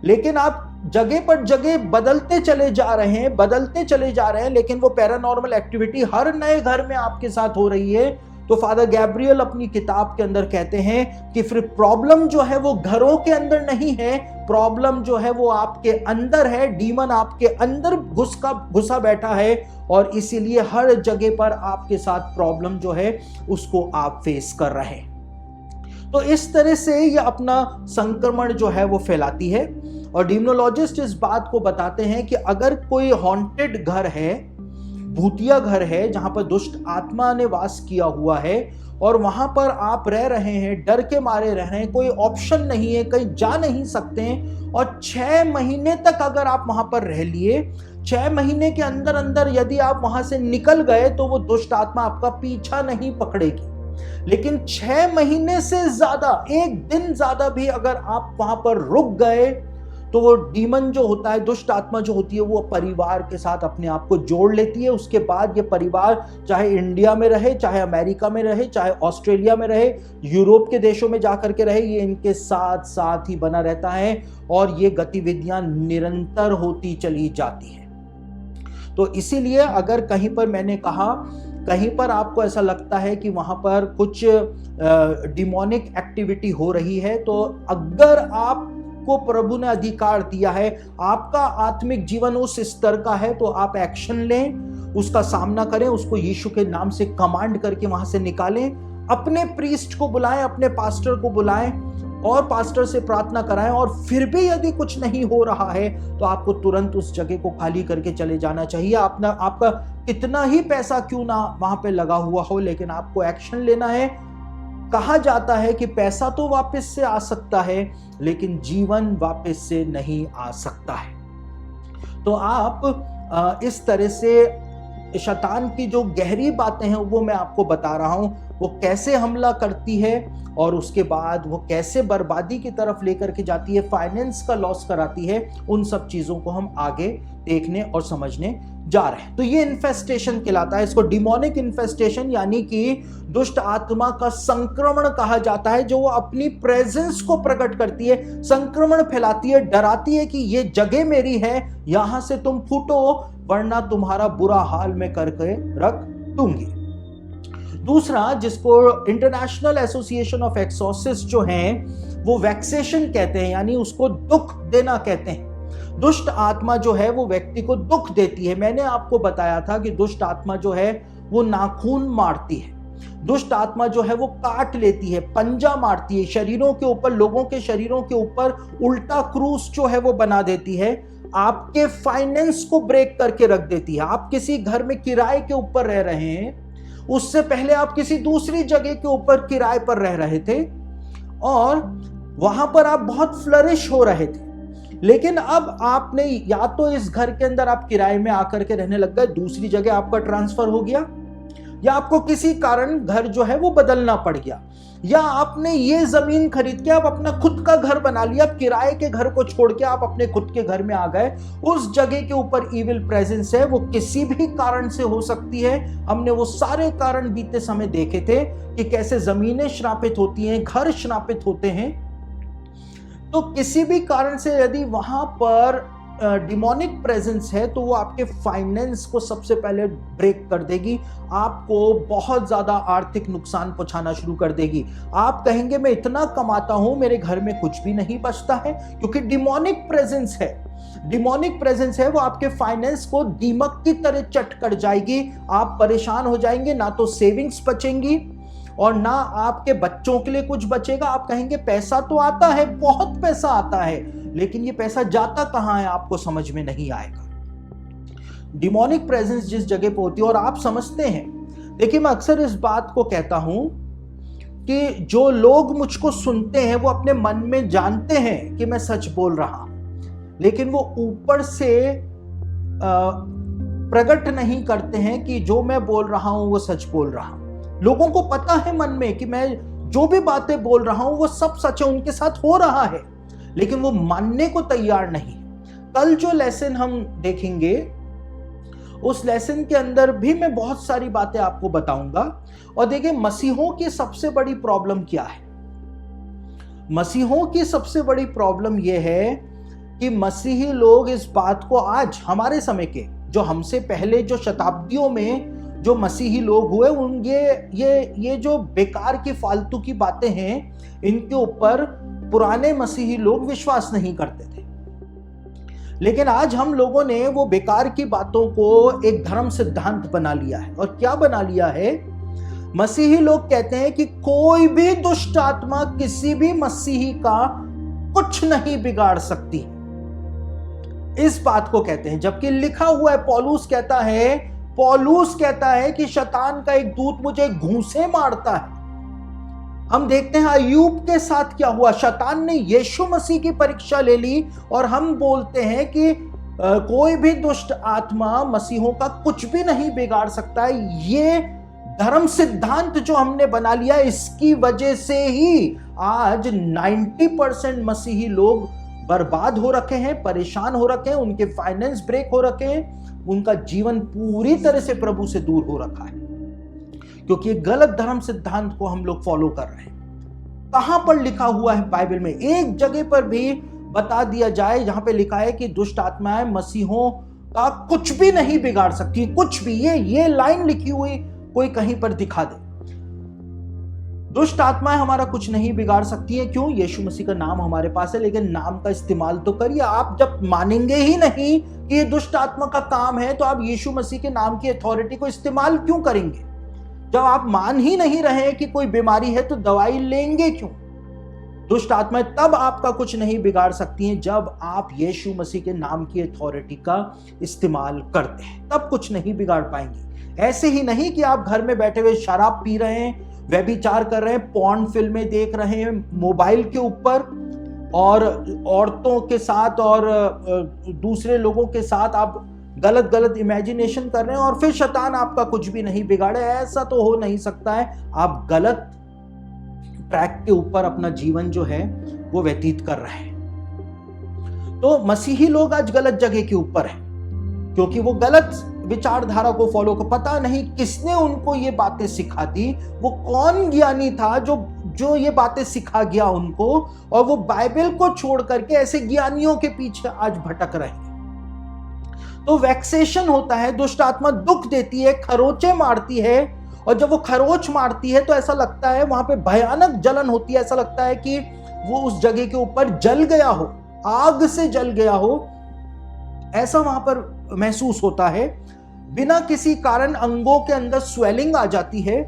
लेकिन आप जगह पर जगह बदलते चले जा रहे हैं, लेकिन वो पैरानॉर्मल एक्टिविटी हर नए घर में आपके साथ हो रही है, तो फादर गैब्रियल अपनी किताब के अंदर कहते हैं कि फिर प्रॉब्लम जो है वो घरों के अंदर नहीं है, प्रॉब्लम जो है वो आपके अंदर है, डीमन आपके अंदर घुसा बैठा है, और इसीलिए हर जगह पर आपके साथ प्रॉब्लम जो है उसको आप फेस कर रहे हैं। तो इस तरह से ये अपना संक्रमण जो है वो फैलाती है। और डिमोनोलॉजिस्ट इस बात को बताते हैं कि अगर कोई हॉन्टेड घर है, भूतिया घर है, जहां पर दुष्ट आत्मा ने वास किया हुआ है और वहां पर आप रह रहे हैं, डर के मारे रह रहे हैं, कोई ऑप्शन नहीं है, कहीं जा नहीं सकते हैं, और 6 महीने तक अगर आप वहां पर रह लिए, 6 महीने के अंदर अंदर यदि आप वहां से निकल गए तो वो दुष्ट आत्मा आपका पीछा नहीं पकड़ेगी। लेकिन 6 महीने से ज्यादा, 1 दिन ज्यादा भी अगर आप वहां पर रुक गए, तो वो डीमन जो होता है, दुष्ट आत्मा जो होती है, वो परिवार के साथ अपने आप को जोड़ लेती है। उसके बाद ये परिवार चाहे इंडिया में रहे, चाहे अमेरिका में रहे, चाहे ऑस्ट्रेलिया में रहे, यूरोप के देशों में जाकर के रहे, ये इनके साथ साथ ही बना रहता है और ये गतिविधियां निरंतर होती चली जाती हैं। तो इसीलिए अगर कहीं पर, मैंने कहा, कहीं पर आपको ऐसा लगता है कि वहां पर कुछ डिमोनिक एक्टिविटी हो रही है, तो अगर आप आपको प्रभु ने अधिकार दिया है, आपका आत्मिक जीवन उस स्तर का है, तो आप एक्शन लें, उसका सामना करें, उसको यीशु के नाम से कमांड करके वहां से निकालें, अपने प्रीस्ट को बुलाएं, अपने पास्टर को बुलाएं और पास्टर से प्रार्थना कराएं। और फिर भी यदि कुछ नहीं हो रहा है तो आपको तुरंत उस जगह को खाली करके चले जाना चाहिए। आपका कितना ही पैसा क्यों ना वहां पे लगा हुआ हो, लेकिन आपको एक्शन लेना है। कहा जाता है कि पैसा तो वापस से आ सकता है, लेकिन जीवन वापस से नहीं आ सकता है। तो आप इस तरह से शैतान की जो गहरी बातें हैं वो मैं आपको बता रहा हूं, वो कैसे हमला करती है और उसके बाद वो कैसे बर्बादी की तरफ लेकर के जाती है, फाइनेंस का लॉस कराती है। उन सब चीजों को हम आगे देखने और समझने जा रहे हैं। तो ये इन्फेस्टेशन कहलाता है, इसको डिमोनिक इन्फेस्टेशन यानी कि दुष्ट आत्मा का संक्रमण कहा जाता है, जो वो अपनी प्रेजेंस को प्रकट करती है, संक्रमण फैलाती है, डराती है कि ये जगह मेरी है, यहां से तुम फूटो वरना तुम्हारा बुरा हाल मैं करके रख दूंगी। दूसरा, जिसको इंटरनेशनल एसोसिएशन ऑफ एक्सॉर्सिस्ट जो हैं वो वैक्सेशन कहते हैं, यानी उसको दुख देना कहते हैं। दुष्ट आत्मा जो है वो व्यक्ति को दुख देती है। मैंने आपको बताया था कि दुष्ट आत्मा जो है वो नाखून मारती है, दुष्ट आत्मा जो है वो काट लेती है, पंजा मारती है, शरीरों के ऊपर, लोगों के शरीरों के ऊपर उल्टा क्रूस जो है वो बना देती है, आपके फाइनेंस को ब्रेक करके रख देती है। आप किसी घर में किराए के ऊपर रह रहे हैं, उससे पहले आप किसी दूसरी जगह के ऊपर किराए पर रह रहे थे और वहां पर आप बहुत फ्लरिश हो रहे थे, लेकिन अब आपने या तो इस घर के अंदर आप किराए में आकर के रहने लग गए, दूसरी जगह आपका ट्रांसफर हो गया, या आपको किसी कारण घर जो है वो बदलना पड़ गया, या आपने ये जमीन खरीद के आप अपना खुद का घर बना लिया, किराए के घर को छोड़ के आप अपने खुद के घर में आ गए। उस जगह के ऊपर इविल प्रेजेंस है, वो किसी भी कारण से हो सकती है। हमने वो सारे कारण बीते समय देखे थे कि कैसे जमीनें श्रापित होती हैं, घर श्रापित होते हैं। तो किसी भी कारण से यदि वहां पर डिमोनिक प्रेजेंस है तो वो आपके फाइनेंस को सबसे पहले ब्रेक कर देगी, आपको बहुत ज्यादा आर्थिक नुकसान पहुंचाना शुरू कर देगी। आप कहेंगे मैं इतना कमाता हूं, मेरे घर में कुछ भी नहीं बचता है, क्योंकि डिमोनिक प्रेजेंस है। डिमोनिक प्रेजेंस है, वो आपके फाइनेंस को दीमक की तरह चट कर जाएगी। आप परेशान हो जाएंगे, ना तो सेविंग्स बचेंगी और ना आपके बच्चों के लिए कुछ बचेगा। आप कहेंगे पैसा तो आता है, बहुत पैसा आता है, लेकिन ये पैसा जाता कहां है आपको समझ में नहीं आएगा। डिमोनिक प्रेजेंस जिस जगह पे होती है, और आप समझते हैं, देखिए मैं अक्सर इस बात को कहता हूं कि जो लोग मुझको सुनते हैं वो अपने मन में जानते हैं कि मैं सच बोल रहा हूं, लेकिन वो ऊपर से प्रकट नहीं करते हैं कि जो मैं बोल रहा हूं वो सच बोल रहा हूं। लोगों को पता है मन में कि मैं जो भी बातें बोल रहा हूं वो सब सच है, उनके साथ हो रहा है, लेकिन वो मानने को तैयार नहीं। कल जो लेसन हम देखेंगे उस लेसन के अंदर भी मैं बहुत सारी बातें आपको बताऊंगा। और देखिए मसीहों की सबसे बड़ी प्रॉब्लम क्या है। मसीहों की सबसे बड़ी प्रॉब्लम यह है कि मसीही लोग इस बात को, आज हमारे समय के जो हमसे पहले जो शताब्दियों में जो मसीही लोग हुए, ये जो बेकार की फालतू की बातें हैं, इनके ऊपर पुराने मसीही लोग विश्वास नहीं करते थे। लेकिन आज हम लोगों ने वो बेकार की बातों को एक धर्म सिद्धांत बना लिया है। और क्या बना लिया है? मसीही लोग कहते हैं कि कोई भी दुष्ट आत्मा किसी भी मसीही का कुछ नहीं बिगाड़ सकती, इस बात को कहते हैं। जबकि लिखा हुआ है, पौलुस कहता है कि शैतान का एक दूत मुझे घूंसे मारता है। हम देखते हैं अय्यूब के साथ क्या हुआ। शैतान ने यीशु मसीह की परीक्षा ले ली और हम बोलते हैं कि कोई भी दुष्ट आत्मा मसीहों का कुछ भी नहीं बिगाड़ सकता है। ये धर्म सिद्धांत जो हमने बना लिया, इसकी वजह से ही आज 90% मसीही लोग बर्बाद हो रखे हैं, परेशान हो रखे हैं, उनके फाइनेंस ब्रेक हो रखे हैं, उनका जीवन पूरी तरह से प्रभु से दूर हो रखा है, क्योंकि एक गलत धर्म सिद्धांत को हम लोग फॉलो कर रहे हैं। कहां पर लिखा हुआ है बाइबल में? एक जगह पर भी बता दिया जाए जहां पे लिखा है कि दुष्ट आत्माएं मसीहों का कुछ भी नहीं बिगाड़ सकती, कुछ भी। ये लाइन लिखी हुई कोई कहीं पर दिखा दे। दुष्ट आत्माएं हमारा कुछ नहीं बिगाड़ सकती है। क्यों? यीशु मसीह का नाम हमारे पास है। लेकिन नाम का इस्तेमाल तो करिए। आप जब मानेंगे ही नहीं कि ये दुष्ट आत्मा का काम है, तो आप यीशु मसीह के नाम की अथॉरिटी को इस्तेमाल क्यों करेंगे? जब आप मान ही नहीं रहे कि कोई बीमारी है, तो दवाई लेंगे क्यों? दुष्ट आत्माएं तब आपका कुछ नहीं बिगाड़ सकती हैं जब आप यीशु मसीह के नाम की अथॉरिटी का इस्तेमाल करते हैं, तब कुछ नहीं बिगाड़ पाएंगे। ऐसे ही नहीं कि आप घर में बैठे हुए शराब पी रहे हैं, व्यभिचार कर रहे हैं, पॉर्न फिल्में देख रहे हैं मोबाइल के ऊपर, और औरतों के साथ और दूसरे लोगों के साथ आप गलत गलत इमेजिनेशन कर रहे हैं, और फिर शैतान आपका कुछ भी नहीं बिगाड़े। ऐसा तो हो नहीं सकता है। आप गलत ट्रैक के ऊपर अपना जीवन जो है वो व्यतीत कर रहे हैं। तो मसीही लोग आज गलत जगह के ऊपर हैं, क्योंकि वो गलत विचारधारा को फॉलो कर, पता नहीं किसने उनको ये बातें सिखा दी, वो कौन ज्ञानी था जो ये बातें सिखा गया उनको, और वो बाइबल को छोड़ करके ऐसे ज्ञानियों के पीछे आज भटक रहे हैं। तो वैक्सेशन होता है, दुष्ट आत्मा दुख देती है, खरोचे मारती है, और जब वो खरोच मारती है तो ऐसा लगता है वहां पे भयानक जलन होती है। ऐसा लगता है कि वो उस जगह के ऊपर जल गया हो, आग से जल गया हो, ऐसा वहां पर महसूस होता है। बिना किसी कारण अंगों के अंदर स्वेलिंग आ जाती है,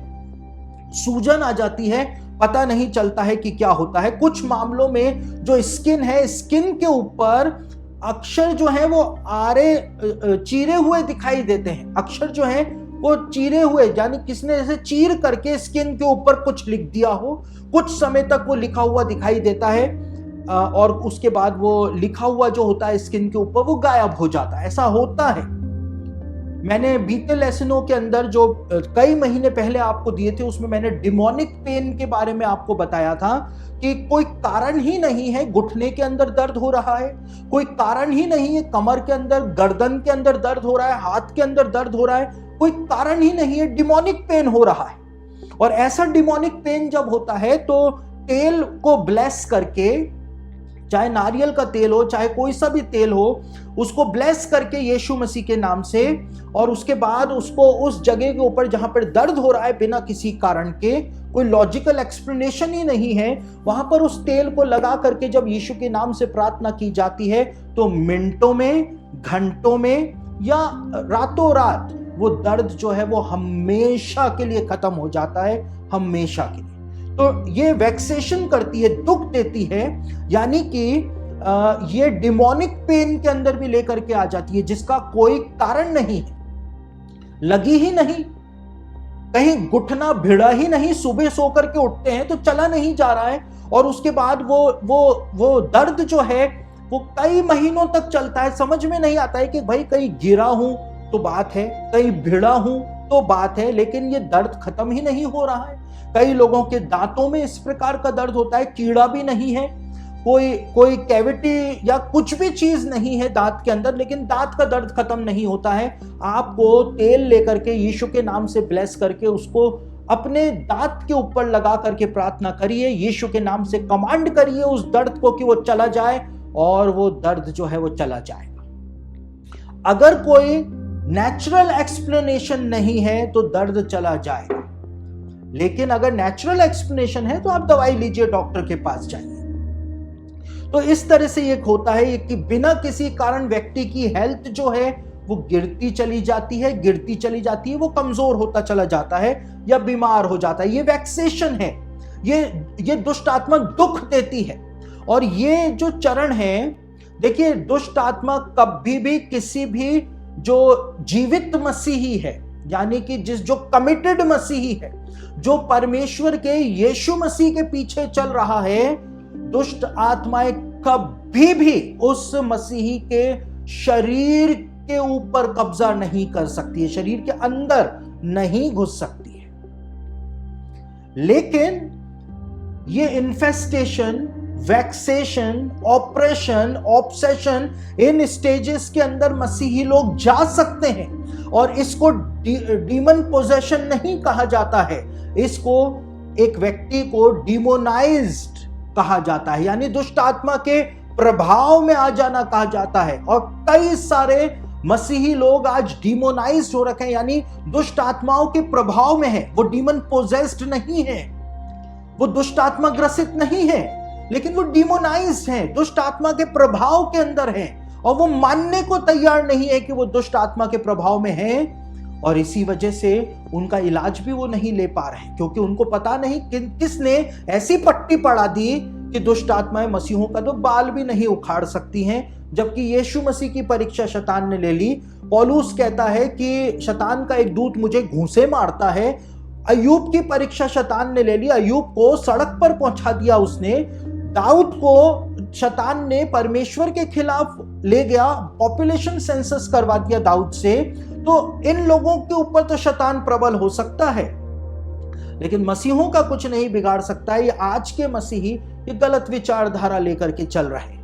सूजन आ जाती है, पता नहीं चलता है कि क्या होता है। कुछ मामलों में जो स्किन है, स्किन के ऊपर अक्षर जो है वो चीरे हुए दिखाई देते हैं। अक्षर जो है वो चीरे हुए, यानी किसने ऐसे चीर करके स्किन के ऊपर कुछ लिख दिया हो। कुछ समय तक वो लिखा हुआ दिखाई देता है, और उसके बाद वो लिखा हुआ जो होता है स्किन के ऊपर वो गायब हो जाता है। ऐसा होता है। मैंने बीते लेसनों के अंदर जो कई महीने पहले आपको दिए थे, उसमें मैंने डिमोनिक पेन के बारे में आपको बताया था कि कोई कारण ही नहीं है घुटने के अंदर दर्द हो रहा है, कोई कारण ही नहीं है कमर के अंदर, गर्दन के अंदर दर्द हो रहा है, हाथ के अंदर दर्द हो रहा है, कोई कारण ही नहीं है, डिमोनिक पेन हो रहा है। और ऐसा डिमोनिक पेन जब होता है तो तेल को ब्लेस करके, चाहे नारियल का तेल हो, चाहे कोई सा भी तेल हो, उसको ब्लेस करके यीशु मसीह के नाम से, और उसके बाद उसको उस जगह के ऊपर जहां पर दर्द हो रहा है बिना किसी कारण के, कोई लॉजिकल एक्सप्लेनेशन ही नहीं है, वहां पर उस तेल को लगा करके जब यीशु के नाम से प्रार्थना की जाती है तो मिनटों में, घंटों में या रातों रात वो दर्द जो है वो हमेशा के लिए खत्म हो जाता है, हमेशा के लिए। तो ये वैक्सेशन करती है, दुख देती है, यानी कि ये डिमोनिक पेन के अंदर भी लेकर के आ जाती है, जिसका कोई कारण नहीं है, लगी ही नहीं, कहीं घुटना भिड़ा ही नहीं, सुबह सो करके उठते हैं तो चला नहीं जा रहा है, और उसके बाद वो दर्द जो है वो कई महीनों तक चलता है। समझ में नहीं आता है कि भाई कहीं गिरा हूं तो बात है, कहीं भिड़ा हूं तो बात है, लेकिन ये दर्द खत्म ही नहीं हो रहा है। कई लोगों के दांतों में इस प्रकार का दर्द होता है, कीड़ा भी नहीं है, कोई कैविटी या कुछ भी चीज नहीं है दांत के अंदर, लेकिन दांत का दर्द खत्म नहीं होता है। आपको तेल लेकर के यीशु के नाम से ब्लेस करके उसको अपने दांत के ऊपर लगा करके प्रार्थना करिए, यीशु के नाम से कमांड करिए उस दर्द को कि वो चला जाए, और वो दर्द जो है वो चला जाएगा। अगर कोई नेचुरल एक्सप्लेनेशन नहीं है तो दर्द चला जाएगा, लेकिन अगर नेचुरल एक्सप्लेनेशन है तो आप दवाई लीजिए, डॉक्टर के पास जाइए। तो इस तरह से ये होता है कि बिना किसी कारण व्यक्ति की हेल्थ जो है वो गिरती चली जाती है, वो कमजोर होता चला जाता है या बीमार हो जाता है। ये वैक्सेशन है, ये दुष्ट आत्मा दुख देती है। और ये जो चरण है, देखिए दुष्ट आत्मा कभी भी किसी भी जो जीवित मसीही है, यानी कि जो कमिटेड मसीही है, जो परमेश्वर के यीशु मसीह के पीछे चल रहा है, दुष्ट आत्माएं कभी भी उस मसीही के शरीर के ऊपर कब्जा नहीं कर सकती है, शरीर के अंदर नहीं घुस सकती है। लेकिन ये इन्फेस्टेशन, वैक्सेशन, ऑपरेशन, ऑब्सेशन, इन स्टेजेस के अंदर मसीही लोग जा सकते हैं, और इसको डीमन पोजेशन नहीं कहा जाता है, इसको एक व्यक्ति को डिमोनाइज्ड कहा जाता है, यानी दुष्ट आत्मा के प्रभाव में आ जाना कहा जाता है। और कई सारे मसीही लोग आज डिमोनाइज्ड हो रखे हैं, यानी दुष्ट आत्माओं के प्रभाव में है, वो डीमन पोजेस्ड नहीं है। वो दुष्ट आत्मा ग्रसित नहीं है, लेकिन वो डिमोनाइज्ड हैं, दुष्ट आत्मा के प्रभाव के अंदर हैं, और वो मानने को तैयार नहीं है कि वो दुष्ट आत्मा के प्रभाव में हैं। और इसी वजह से उनका इलाज भी वो नहीं ले पा रहे, क्योंकि उनको पता नहीं किसने ऐसी पट्टी पड़ा दी कि दुष्ट आत्माएं मसीहों का तो बाल भी नहीं उखाड़ सकती हैं, जबकि यीशु मसीह की परीक्षा शैतान ने ले ली। पौलुस कहता है कि शैतान का एक दूत मुझे घूंसे मारता है। अय्यूब की परीक्षा शैतान ने ले ली, अय्यूब को सड़क पर पहुंचा दिया उसने। दाऊद को शैतान ने परमेश्वर के खिलाफ ले गया, पॉपुलेशन सेंसस करवा दिया दाऊद से। तो इन लोगों के ऊपर तो शैतान प्रबल हो सकता है, लेकिन मसीहों का कुछ नहीं बिगाड़ सकता है। ये आज के मसीही ये गलत विचारधारा लेकर के चल रहे हैं।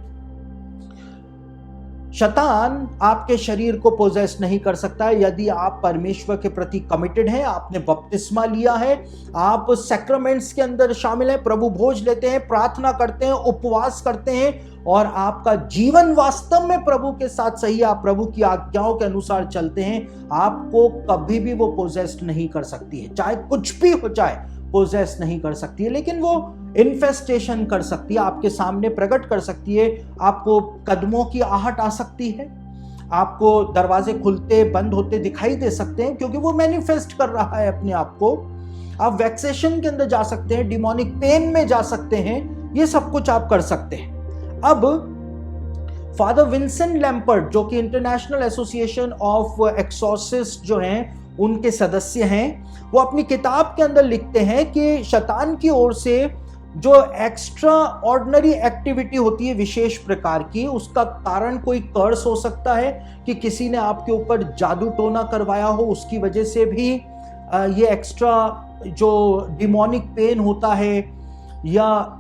शैतान आपके शरीर को पोजेस नहीं कर सकता है यदि आप परमेश्वर के प्रति कमिटेड हैं, आपने बपतिस्मा लिया है, आप सैक्रामेंट्स के अंदर शामिल हैं, प्रभु भोज लेते हैं, प्रार्थना करते हैं, उपवास करते हैं, और आपका जीवन वास्तव में प्रभु के साथ सही है, आप प्रभु की आज्ञाओं के अनुसार चलते हैं, आपको कभी भी वो पोजेस्ट नहीं कर सकती है। चाहे कुछ भी हो जाए, पोजेस नहीं कर सकती है, लेकिन वो इन्फेस्टेशन कर सकती है, आपके सामने प्रकट कर सकती है। आपको कदमों की आहट आ सकती है, आपको दरवाजे खुलते बंद होते दिखाई दे सकते हैं, क्योंकि वो मैनिफेस्ट कर रहा है अपने आप को। आप वैक्सेशन के अंदर जा सकते हैं, डिमोनिक पेन में जा सकते हैं, ये सब कुछ आप कर सकते हैं। अब फादर विंसेंट लैम्पर्ट, जो कि इंटरनेशनल एसोसिएशन ऑफ एक्सॉर्सिस्ट जो हैं उनके सदस्य हैं, वो अपनी किताब के अंदर लिखते हैं कि शैतान की ओर से जो एक्स्ट्रा ऑर्डिनरी एक्टिविटी होती है विशेष प्रकार की, उसका कारण कोई कर्स हो सकता है कि किसी ने आपके ऊपर जादू टोना करवाया हो, उसकी वजह से भी ये एक्स्ट्रा जो डिमोनिक पेन होता है, या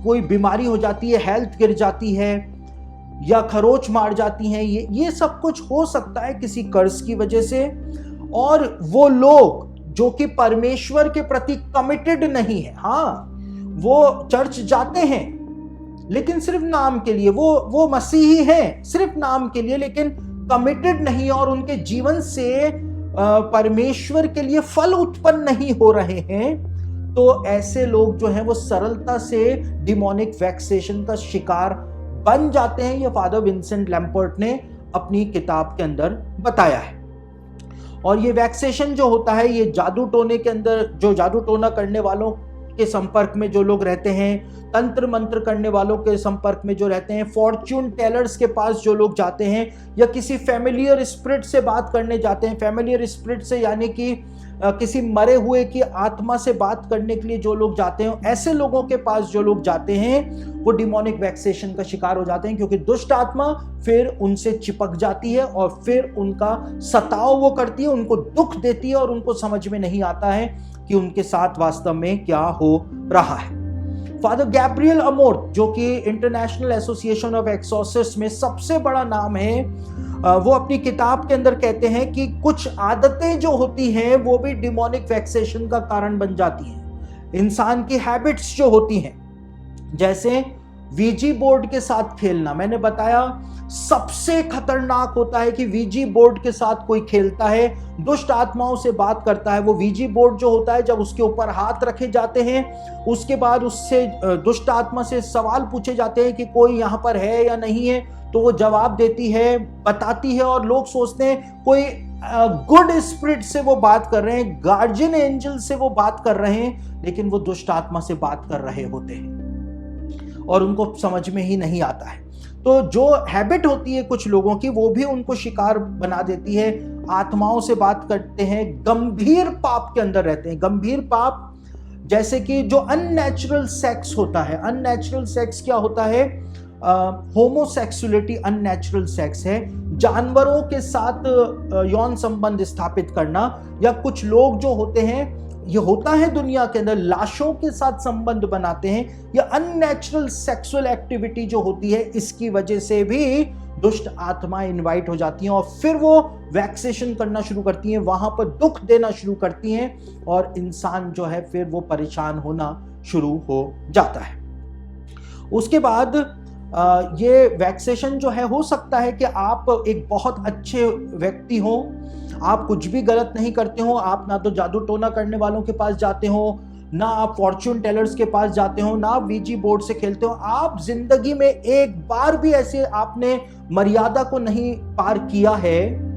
कोई बीमारी हो जाती है, हेल्थ गिर जाती है, या खरोच मार जाती हैं, ये सब कुछ हो सकता है किसी कर्ज की वजह से। और वो लोग जो कि परमेश्वर के प्रति कमिटेड नहीं है, हाँ वो चर्च जाते हैं लेकिन सिर्फ नाम के लिए, वो मसीही हैं सिर्फ नाम के लिए, लेकिन कमिटेड नहीं, और उनके जीवन से परमेश्वर के लिए फल उत्पन्न नहीं हो रहे हैं, तो ऐसे लोग जो हैं वो सरलता से डिमोनिक वैक्सेशन का शिकार बन जाते हैं। ये फादर विंसेंट लैम्पर्ट ने अपनी किताब के अंदर बताया है। और ये वैक्सेशन जो होता है, ये जादू टोने के अंदर, जो जादू टोना करने वालों के संपर्क में जो लोग रहते हैं, तंत्र मंत्र करने वालों के संपर्क में जो रहते हैं, फॉर्च्यून टेलर्स के पास जो लोग जाते हैं, या किसी फैमिलियर स्पिरिट से बात करने जाते हैं, फैमिलियर स्पिरिट से यानी कि किसी मरे हुए की आत्मा से बात करने के लिए जो लोग जाते हैं, ऐसे लोगों के पास जो लोग जाते हैं वो डिमोनिक वैक्सेशन का शिकार हो जाते हैं, क्योंकि दुष्ट आत्मा फिर उनसे चिपक जाती है और फिर उनका सताव वो करती है, उनको दुख देती है, और उनको समझ में नहीं आता है कि उनके साथ वास्तव में क्या हो रहा है। फादर गैब्रियल अमोर्थ, जो कि इंटरनेशनल एसोसिएशन ऑफ एक्सॉर्सिस्ट में सबसे बड़ा नाम है, वो अपनी किताब के अंदर कहते हैं कि कुछ आदतें जो होती हैं वो भी डिमोनिक वैक्सेशन का कारण बन जाती हैं। इंसान की हैबिट्स जो होती हैं, जैसे वीजी बोर्ड के साथ खेलना, मैंने बताया सबसे खतरनाक होता है कि वीजी बोर्ड के साथ कोई खेलता है, दुष्ट आत्माओं से बात करता है। वो वीजी बोर्ड जो होता है, जब उसके ऊपर हाथ रखे जाते हैं, उसके बाद उससे दुष्ट आत्मा से सवाल पूछे जाते हैं कि कोई यहाँ पर है या नहीं है, तो वो जवाब देती है, बताती है, और लोग सोचते हैं कोई गुड स्पिरिट से वो बात कर रहे हैं, गार्जियन एंजल से वो बात कर रहे हैं, लेकिन वो दुष्ट आत्मा से बात कर रहे होते हैं और उनको समझ में ही नहीं आता है। तो जो हैबिट होती है कुछ लोगों की, वो भी उनको शिकार बना देती है। आत्माओं से बात करते हैं, गंभीर पाप के अंदर रहते हैं। गंभीर पाप जैसे कि जो अननेचुरल सेक्स होता है। अननेचुरल सेक्स क्या होता है? होमोसेक्सुअलिटी अननेचुरल सेक्स है, जानवरों के साथ यौन संबंध स्थापित करना, या कुछ लोग जो होते हैं, ये होता है दुनिया के अंदर, लाशों के साथ संबंध बनाते हैं। या अननेचुरल सेक्सुअल एक्टिविटी जो होती है, इसकी वजह से भी दुष्ट आत्माएं इनवाइट हो जाती हैं और फिर वो वैक्सेशन करना शुरू करती हैं, वहां पर दुख देना शुरू करती हैं, और इंसान जो है फिर वो परेशान होना शुरू हो जाता है। उसके बाद ये वैक्सेशन जो है, हो सकता है कि आप एक बहुत अच्छे व्यक्ति हो, आप कुछ भी गलत नहीं करते हो, आप ना तो जादू टोना करने वालों के पास जाते हो, ना आप फॉर्च्यून टेलर्स के पास जाते हो, ना आप वीजी बोर्ड से खेलते हो। आप जिंदगी में एक बार भी ऐसे आपने मर्यादा को नहीं पार किया है,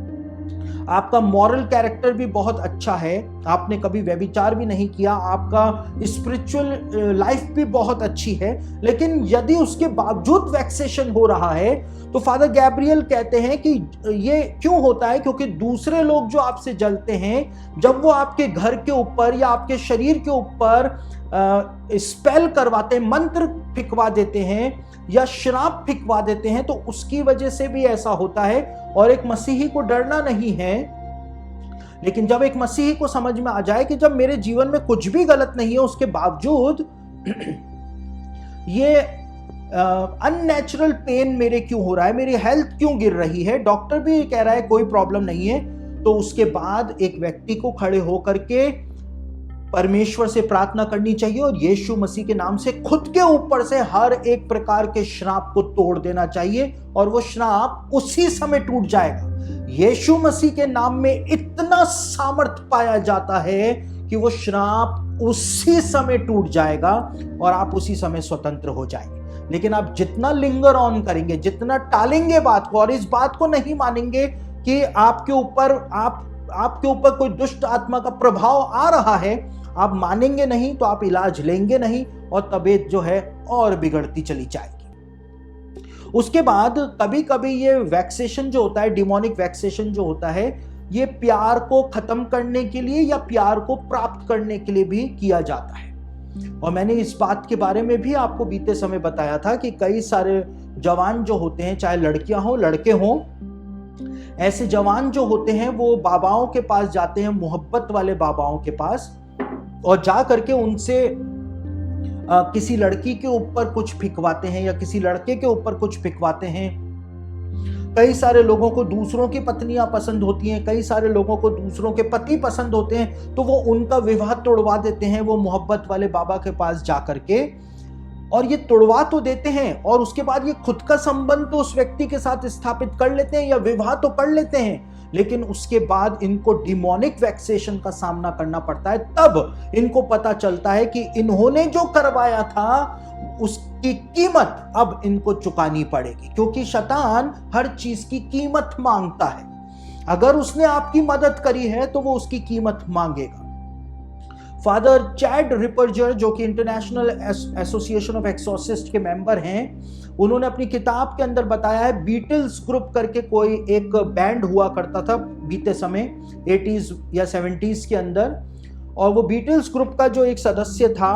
आपका मॉरल कैरेक्टर भी बहुत अच्छा है, आपने कभी व्यभिचार भी नहीं किया, आपका स्पिरिचुअल लाइफ भी बहुत अच्छी है, लेकिन यदि उसके बावजूद वैक्सेशन हो रहा है तो फादर गैब्रियल कहते हैं कि ये क्यों होता है? क्योंकि दूसरे लोग जो आपसे जलते हैं, जब वो आपके घर के ऊपर या आपके शरीर के ऊपर स्पेल करवाते हैं, मंत्र फिकवा देते हैं या श्राप फिकवा देते हैं, तो उसकी वजह से भी ऐसा होता है। और एक मसीही को डरना नहीं है, लेकिन जब एक मसीही को समझ में आ जाए कि जब मेरे जीवन में कुछ भी गलत नहीं है, उसके बावजूद ये अननेचुरल पेन मेरे क्यों हो रहा है, मेरी हेल्थ क्यों गिर रही है, डॉक्टर भी कह रहा है कोई प्रॉब्लम नहीं है, तो उसके बाद एक व्यक्ति को खड़े होकर के परमेश्वर से प्रार्थना करनी चाहिए और यीशु मसीह के नाम से खुद के ऊपर से हर एक प्रकार के श्राप को तोड़ देना चाहिए, और वो श्राप उसी समय टूट जाएगा। यीशु मसीह के नाम में इतना सामर्थ्य पाया जाता है कि वो श्राप उसी समय टूट जाएगा और आप उसी समय स्वतंत्र हो जाएंगे। लेकिन आप जितना लिंगर ऑन करेंगे, जितना टालेंगे बात को और इस बात को नहीं मानेंगे कि आपके ऊपर कोई दुष्ट आत्मा का प्रभाव आ रहा है, आप मानेंगे नहीं, तो आप इलाज लेंगे नहीं और तबीयत जो है और बिगड़ती चली जाएगी। उसके बाद कभी कभी ये वैक्सेशन जो होता है, डिमोनिक वैक्सेशन जो होता है, ये प्यार को खत्म करने के लिए या प्यार को प्राप्त करने के लिए भी किया जाता है। और मैंने इस बात के बारे में भी आपको बीते समय बताया था कि कई सारे जवान जो होते हैं, चाहे लड़कियां हो लड़के हों, ऐसे जवान जो होते हैं वो बाबाओं के पास जाते हैं, मोहब्बत वाले बाबाओं के पास, और जा करके उनसे किसी लड़की के ऊपर कुछ फिकवाते हैं या किसी लड़के के ऊपर कुछ फिकवाते हैं। कई सारे लोगों को दूसरों की पत्नियां पसंद होती हैं, कई सारे लोगों को दूसरों के पति पसंद होते हैं, तो वो उनका विवाह तोड़वा देते हैं वो मोहब्बत वाले बाबा के पास जा करके, और ये तोड़वा तो देते हैं और उसके बाद ये खुद का संबंध तो उस व्यक्ति के साथ स्थापित कर लेते हैं या विवाह तो कर लेते हैं, लेकिन उसके बाद इनको डिमोनिक वैक्सेशन का सामना करना पड़ता है। तब इनको पता चलता है कि इन्होंने जो करवाया था उसकी कीमत अब इनको चुकानी पड़ेगी, क्योंकि शैतान हर चीज की कीमत मांगता है। अगर उसने आपकी मदद करी है तो वो उसकी कीमत मांगेगा। फादर चैड रिपर्जर, जो कि इंटरनेशनल एसोसिएशन ऑफ एक्सोर्सिस्ट के मेंबर हैं, उन्होंने अपनी किताब के अंदर बताया है, बीटल्स ग्रुप करके कोई एक बैंड हुआ करता था बीते समय 80s या 70s के अंदर, और वो बीटल्स ग्रुप का जो एक सदस्य था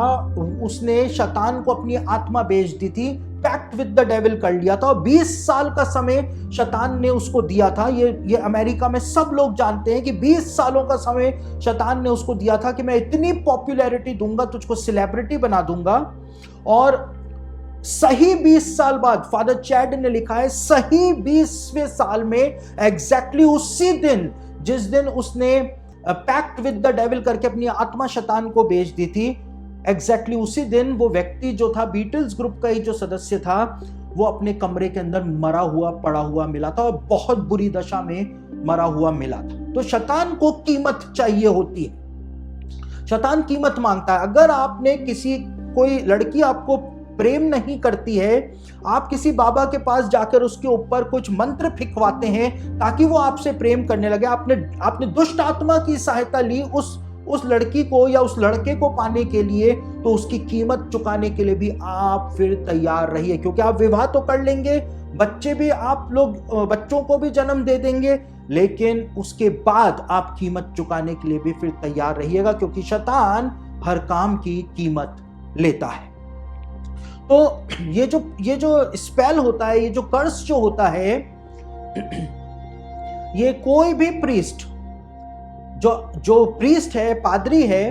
उसने शैतान को अपनी आत्मा बेच दी थी, पैक्ट विद द डेविल कर लिया था, और 20 साल का समय शैतान ने उसको दिया था। ये अमेरिका में सब लोग जानते हैं कि 20 सालों का समय शैतान ने उसको दिया था कि मैं इतनी पॉपुलैरिटी दूंगा, तुझको सेलिब्रिटी बना दूंगा। और सही 20 साल बाद फादर चैड ने लिखा है, सही 20वें साल में एग्जैक्टली उसी दिन जिस दिन उसने पैक्ट विद द डेविल करके अपनी आत्मा शैतान को बेच दी थी, एग्जैक्टली उसी दिन वो व्यक्ति जो था, बीटल्स ग्रुप का ही जो सदस्य था, वो अपने कमरे के अंदर मरा हुआ पड़ा हुआ मिला था और बहुत बुरी दशा में मरा हुआ मिला था। तो शैतान को कीमत चाहिए होती है, शैतान कीमत मांगता है। अगर आपने कोई लड़की आपको प्रेम नहीं करती है, आप किसी बाबा के पास जाकर उसके ऊपर कुछ मंत्र फिकवाते हैं ताकि वो आपसे प्रेम करने लगे, आपने दुष्ट आत्मा की सहायता ली उस लड़की को या उस लड़के को पाने के लिए, तो उसकी कीमत चुकाने के लिए भी आप फिर तैयार रहिए, क्योंकि आप विवाह तो कर लेंगे, बच्चे भी आप लोग बच्चों को भी जन्म दे देंगे, लेकिन उसके बाद आप कीमत चुकाने के लिए भी फिर तैयार रहिएगा, क्योंकि शैतान हर काम की कीमत लेता है। तो ये जो स्पेल होता है, ये जो कर्स जो होता है, ये कोई भी प्रीस्ट जो प्रीस्ट है, पादरी है,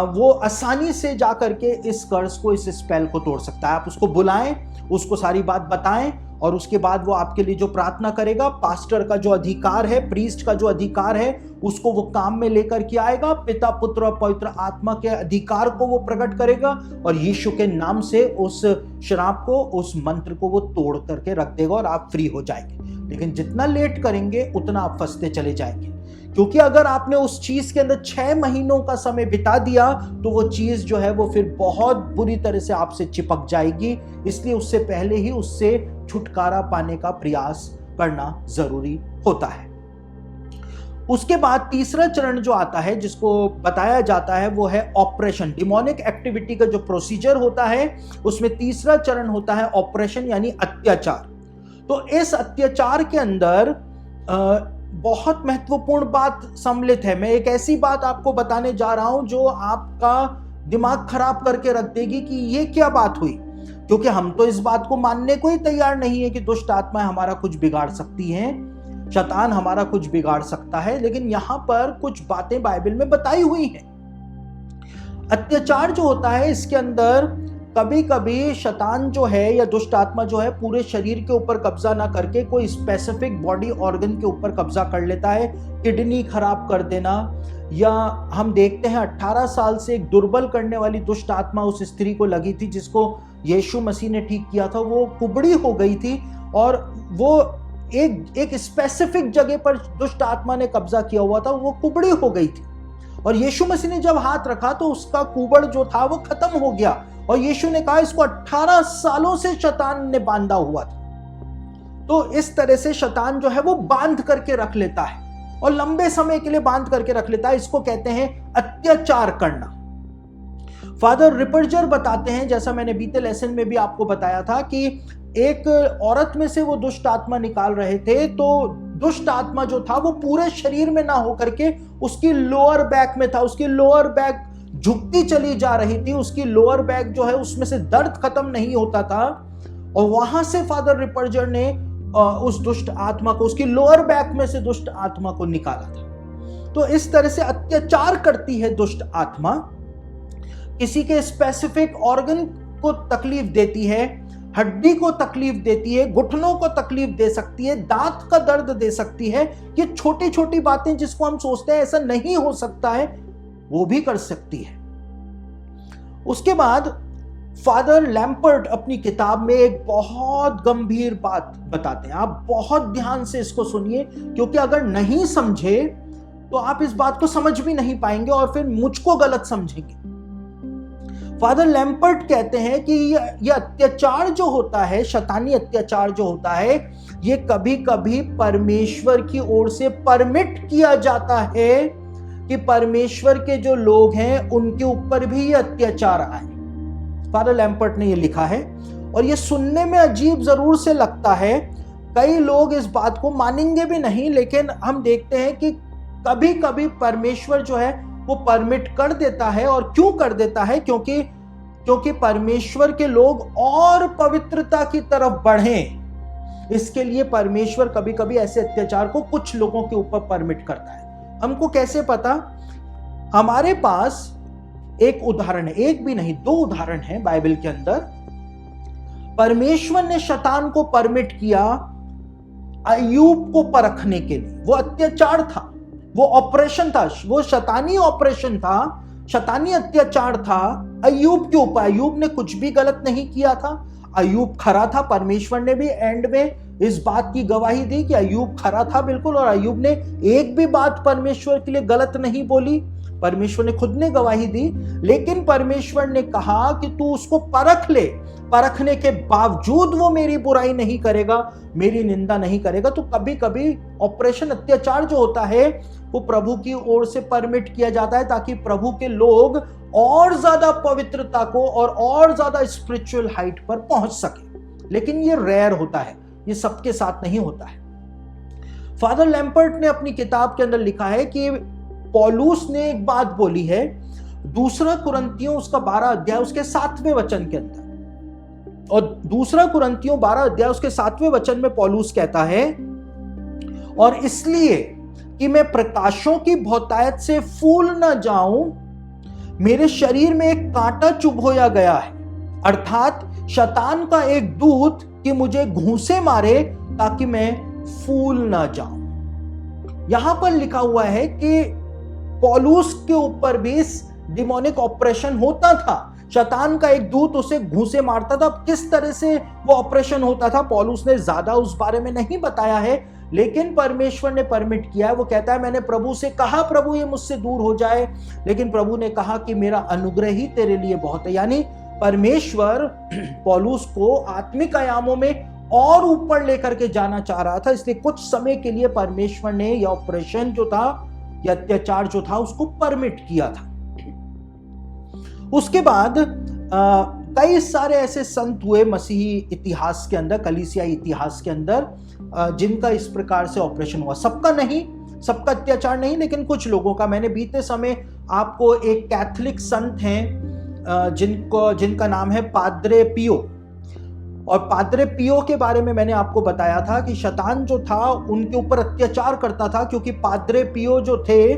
वो आसानी से जा करके इस कर्स को, इस स्पेल को तोड़ सकता है। आप उसको बुलाएं, उसको सारी बात बताएं और उसके बाद वो आपके लिए जो प्रार्थना करेगा, पास्टर का जो अधिकार है, प्रीस्ट का जो अधिकार है, उसको वो काम में लेकर के आएगा, पिता पुत्र और पवित्र आत्मा के अधिकार को वो प्रकट करेगा और यीशु के नाम से उस श्राप को, उस मंत्र को वो तोड़ करके रख देगा और आप फ्री हो जाएंगे। लेकिन जितना लेट करेंगे उतना आप फंसते चले जाएंगे, क्योंकि अगर आपने उस चीज के अंदर 6 महीनों का समय बिता दिया तो वो चीज जो है वो फिर बहुत बुरी तरह से आपसे चिपक जाएगी। इसलिए उससे पहले ही उससे छुटकारा पाने का प्रयास करना जरूरी होता है। उसके बाद तीसरा चरण जो आता है जिसको बताया जाता है वो है ऑपरेशन। डिमोनिक एक्टिविटी का जो प्रोसीजर होता है उसमें तीसरा चरण होता है ऑपरेशन यानी अत्याचार। तो इस अत्याचार के अंदर बहुत महत्वपूर्ण बात सम्मिलित है। मैं एक ऐसी बात आपको बताने जा रहा हूं जो आपका दिमाग खराब करके रख देगी कि ये क्या बात हुई, क्योंकि हम तो इस बात को मानने को ही तैयार नहीं है कि दुष्ट आत्माएं हमारा कुछ बिगाड़ सकती हैं, शैतान हमारा कुछ बिगाड़ सकता है। लेकिन यहां पर कुछ बातें बाइबल में बताई हुई हैं। अत्याचार जो होता है इसके अंदर कभी कभी शैतान जो है या दुष्ट आत्मा जो है पूरे शरीर के ऊपर कब्जा ना करके कोई स्पेसिफिक बॉडी ऑर्गन के ऊपर कब्जा कर लेता है। किडनी खराब कर देना, या हम देखते हैं 18 साल से एक दुर्बल करने वाली दुष्ट आत्मा उस स्त्री को लगी थी जिसको यीशु मसीह ने ठीक किया था। वो कुबड़ी हो गई थी और वो एक स्पेसिफिक जगह पर दुष्ट आत्मा ने कब्जा किया हुआ था, वो कुबड़ी हो गई थी। और यीशु मसीह ने जब हाथ रखा तो उसका कुबड़ जो था वो खत्म हो गया। और यीशु ने कहा इसको 18 सालों से शैतान ने बांधा हुआ था। तो इस तरह से शैतान जो है वो बांध करके रख लेता है और लंबे समय के लिए बांध करके रख लेता है। इसको कहते हैं अत्याचार करना। फादर रिपर्जर बताते हैं, जैसा मैंने बीते लेसन में भी आपको बताया था, कि एक औरत में से वो दुष्ट आत्मा निकाल रहे थे। तो दुष्ट आत्मा जो था वो पूरे शरीर में ना होकर के उसकी लोअर बैक में था। उसकी लोअर बैक झुकती चली जा रही थी। उसकी लोअर बैक जो है उसमें से दर्द खत्म नहीं होता था। और वहां से फादर रिपर्जर ने उस दुष्ट आत्मा को, उसकी लोअर बैक में से दुष्ट आत्मा को निकाला था। तो इस तरह से अत्याचार करती है दुष्ट आत्मा। किसी के स्पेसिफिक ऑर्गन को तकलीफ देती है, हड्डी को तकलीफ देती है, घुटनों को तकलीफ दे सकती है, दांत का दर्द दे सकती है। ये छोटी छोटी बातें जिसको हम सोचते हैं ऐसा नहीं हो सकता है, वो भी कर सकती है। उसके बाद फादर लैम्पर्ट अपनी किताब में एक बहुत गंभीर बात बताते हैं। आप बहुत ध्यान से इसको सुनिए, क्योंकि अगर नहीं समझे तो आप इस बात को समझ भी नहीं पाएंगे और फिर मुझको गलत समझेंगे। फादर लैम्पर्ट कहते हैं कि यह अत्याचार जो होता है, शैतानी अत्याचार जो होता है, ये कभी कभी परमेश्वर की ओर से परमिट किया जाता है कि परमेश्वर के जो लोग हैं उनके ऊपर भी ये अत्याचार आए। फादर लैम्पर्ट ने ये लिखा है और ये सुनने में अजीब जरूर से लगता है। कई लोग इस बात को मानेंगे भी नहीं, लेकिन हम देखते हैं कि कभी कभी परमेश्वर जो है वो परमिट कर देता है। और क्यों कर देता है? क्योंकि परमेश्वर के लोग और पवित्रता की तरफ बढ़ें, इसके लिए परमेश्वर कभी कभी ऐसे अत्याचार को कुछ लोगों के ऊपर परमिट करता है। हमको कैसे पता? हमारे पास एक उदाहरण है, एक भी नहीं 2 उदाहरण है बाइबल के अंदर। परमेश्वर ने शैतान को परमिट किया अय्यूब को परखने के लिए। वो अत्याचार था, वो ऑपरेशन था, वो शैतानी ऑपरेशन था, शैतानी अत्याचार था अय्यूब के ऊपर। अय्यूब ने कुछ भी गलत नहीं किया था, अय्यूब खरा था। परमेश्वर ने भी एंड में इस बात की गवाही दी कि अय्यूब खरा था बिल्कुल, और अय्यूब ने एक भी बात परमेश्वर के लिए गलत नहीं बोली। परमेश्वर ने खुद ने गवाही दी। लेकिन परमेश्वर ने कहा कि तू उसको परख ले, परखने के बावजूद वो मेरी बुराई नहीं करेगा, मेरी निंदा नहीं करेगा। तो कभी कभी ऑपरेशन अत्याचार जो होता है वो प्रभु की ओर से परमिट किया जाता है ताकि प्रभु के लोग और ज्यादा पवित्रता को और ज्यादा स्पिरिचुअल हाइट पर पहुंच सके। लेकिन ये रेयर होता है, ये सबके साथ नहीं होता है। फादर लैम्पर्ट ने अपनी किताब के अंदर लिखा है कि पौलुस ने एक बात बोली है, 2 कुरिन्थियों उसका 12 अध्याय उसके 7वें वचन के अंदर। और 2 कुरिन्थियों 12 अध्याय उसके 7वें वचन में पौलुस कहता है, और इसलिए कि मैं प्रकाशों की बहुतायत से फूल न जाऊं, मेरे शरीर में एक कांटा चुभोया गया है, अर्थात शैतान का एक दूत कि मुझे घूंसे मारे ताकि मैं फूल ना जाऊं। यहां पर लिखा हुआ है कि पौलुस के ऊपर भी डिमोनिक ऑपरेशन होता था। शैतान का एक दूत उसे घूंसे मारता था। किस तरह से वो ऑपरेशन होता था पौलुस ने ज्यादा उस बारे में नहीं बताया है, लेकिन परमेश्वर ने परमिट किया है। वो कहता है मैंने प्रभु से कहा प्रभु ये मुझसे दूर हो जाए, लेकिन प्रभु ने कहा कि मेरा अनुग्रह ही तेरे लिए बहुत है। यानी परमेश्वर पौलुस को आत्मिक आयामों में और ऊपर लेकर के जाना चाह रहा था, इसलिए कुछ समय के लिए परमेश्वर ने यह ऑपरेशन जो था, यह अत्याचार जो था, उसको परमिट किया था। उसके बाद कई सारे ऐसे संत हुए मसीही इतिहास के अंदर, कलीसियाई इतिहास के अंदर, जिनका इस प्रकार से ऑपरेशन हुआ। सबका नहीं, सबका अत्याचार नहीं, लेकिन कुछ लोगों का। मैंने बीते समय आपको एक कैथोलिक संत हैं जिनका नाम है पाद्रे पियो, और पाद्रे पियो के बारे में मैंने आपको बताया था कि शैतान जो था उनके ऊपर अत्याचार करता था, क्योंकि पाद्रे पियो जो थे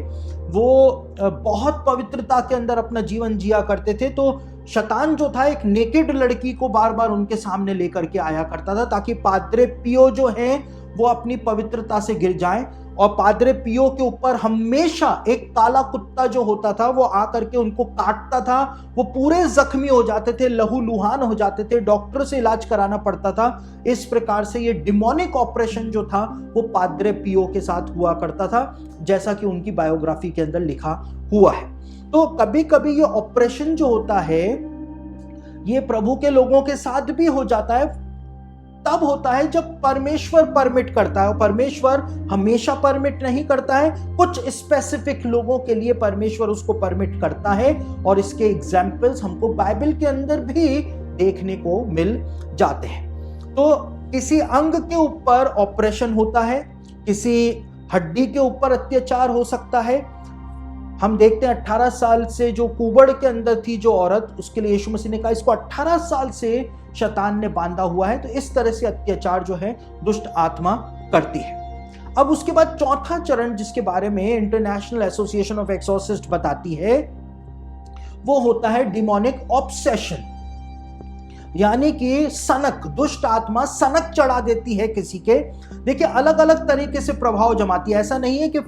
वो बहुत पवित्रता के अंदर अपना जीवन जिया करते थे। तो शैतान जो था एक नेकेड लड़की को बार बार उनके सामने लेकर के आया करता था, ताकि पाद्रे पियो जो है वो अपनी पवित्रता से गिर जाएं। और पाद्रे पियो के ऊपर हमेशा एक काला कुत्ता जो होता था वो आकर के उनको काटता था। वो पूरे जख्मी हो जाते थे, लहूलुहान हो जाते थे, डॉक्टर से इलाज कराना पड़ता था। इस प्रकार से ये डिमोनिक ऑपरेशन जो था वो पाद्रे पियो के साथ हुआ करता था, जैसा कि उनकी बायोग्राफी के अंदर लिखा हुआ है। तो कभी कभी ये ऑपरेशन जो होता है ये प्रभु के लोगों के साथ भी हो जाता है। तब होता है जब परमेश्वर परमिट करता है, और परमेश्वर हमेशा परमिट नहीं करता है, कुछ स्पेसिफिक लोगों के लिए परमेश्वर उसको परमिट करता है। और इसके एग्जाम्पल्स हमको बाइबल के अंदर भी देखने को मिल जाते हैं। तो किसी अंग के ऊपर ऑपरेशन होता है, किसी हड्डी के ऊपर अत्याचार हो सकता है। हम देखते हैं 18 साल से जो कुबड़ के अंदर थी जो औरत, उसके लिए यीशु मसीह ने कहा इसको 18 साल से शैतान ने बांधा हुआ है। तो इस तरह से अत्याचार जो है दुष्ट आत्मा करती है। अब उसके बाद चौथा चरण जिसके बारे में इंटरनेशनल एसोसिएशन ऑफ एक्सोर्सिस्ट बताती है वो होता है डिमोनिक ऑब्सेशन, यानी कि सनक। दुष्ट आत्मा सनक चढ़ा देती है किसी के। देखिए अलग अलग तरीके से प्रभाव जमाती है। ऐसा नहीं है कि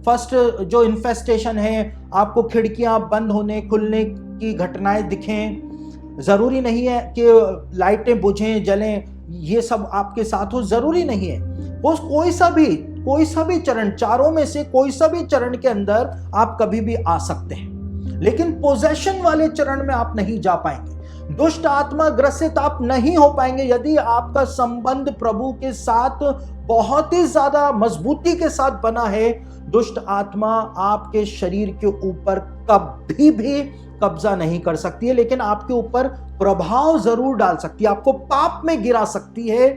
फर्स्ट जो इन्फेस्टेशन है आपको खिड़कियां बंद होने खुलने की घटनाएं दिखें, जरूरी नहीं है कि लाइटें बुझें जलें, ये सब आपके साथ हो, जरूरी नहीं है। वो कोई सा भी चरण, चारों में से कोई सा भी चरण के अंदर आप कभी भी आ सकते हैं, लेकिन पोजेशन वाले चरण में आप नहीं जा पाएंगे। दुष्ट आत्मा ग्रसित आप नहीं हो पाएंगे यदि आपका संबंध प्रभु के साथ बहुत ही ज्यादा मजबूती के साथ बना है। दुष्ट आत्मा आपके शरीर के ऊपर कभी भी कब्जा नहीं कर सकती है, लेकिन आपके ऊपर प्रभाव जरूर डाल सकती है, आपको पाप में गिरा सकती है,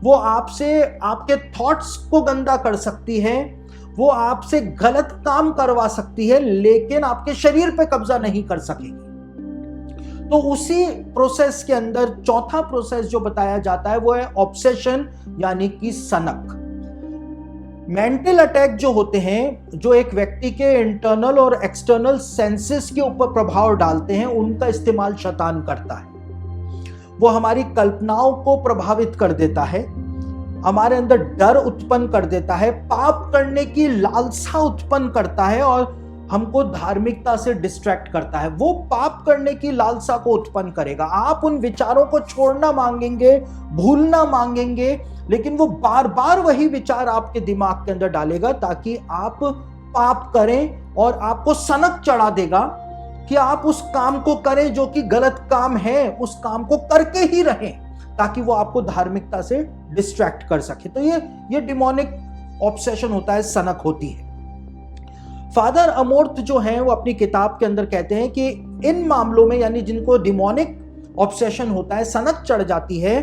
वो आपसे आपके थॉट्स को गंदा कर सकती है, वो आपसे गलत काम करवा सकती है, लेकिन आपके शरीर पे कब्जा नहीं कर सकेगी। तो उसी प्रोसेस के अंदर चौथा प्रोसेस जो बताया जाता है वो है ऑब्सेशन, यानी कि सनक। मेंटल अटैक जो होते हैं, जो एक व्यक्ति के इंटरनल और एक्सटर्नल सेंसेस के ऊपर प्रभाव डालते हैं, उनका इस्तेमाल शैतान करता है। वो हमारी कल्पनाओं को प्रभावित कर देता है, हमारे अंदर डर उत्पन्न कर देता है, पाप करने की लालसा उत्पन्न करता है और हमको धार्मिकता से डिस्ट्रैक्ट करता है। वो पाप करने की लालसा को उत्पन्न करेगा। आप उन विचारों को छोड़ना मांगेंगे, भूलना मांगेंगे, लेकिन वो बार बार वही विचार आपके दिमाग के अंदर डालेगा ताकि आप पाप करें, और आपको सनक चढ़ा देगा कि आप उस काम को करें जो कि गलत काम है, उस काम को करके ही रहें, ताकि वो आपको धार्मिकता से डिस्ट्रैक्ट कर सके। तो ये डिमोनिक ऑब्सेशन होता है, सनक होती है। फादर अमोर्थ जो हैं वो अपनी किताब के अंदर कहते हैं कि इन मामलों में, यानी जिनको डिमोनिक ऑब्सेशन होता है, सनक चढ़ जाती है,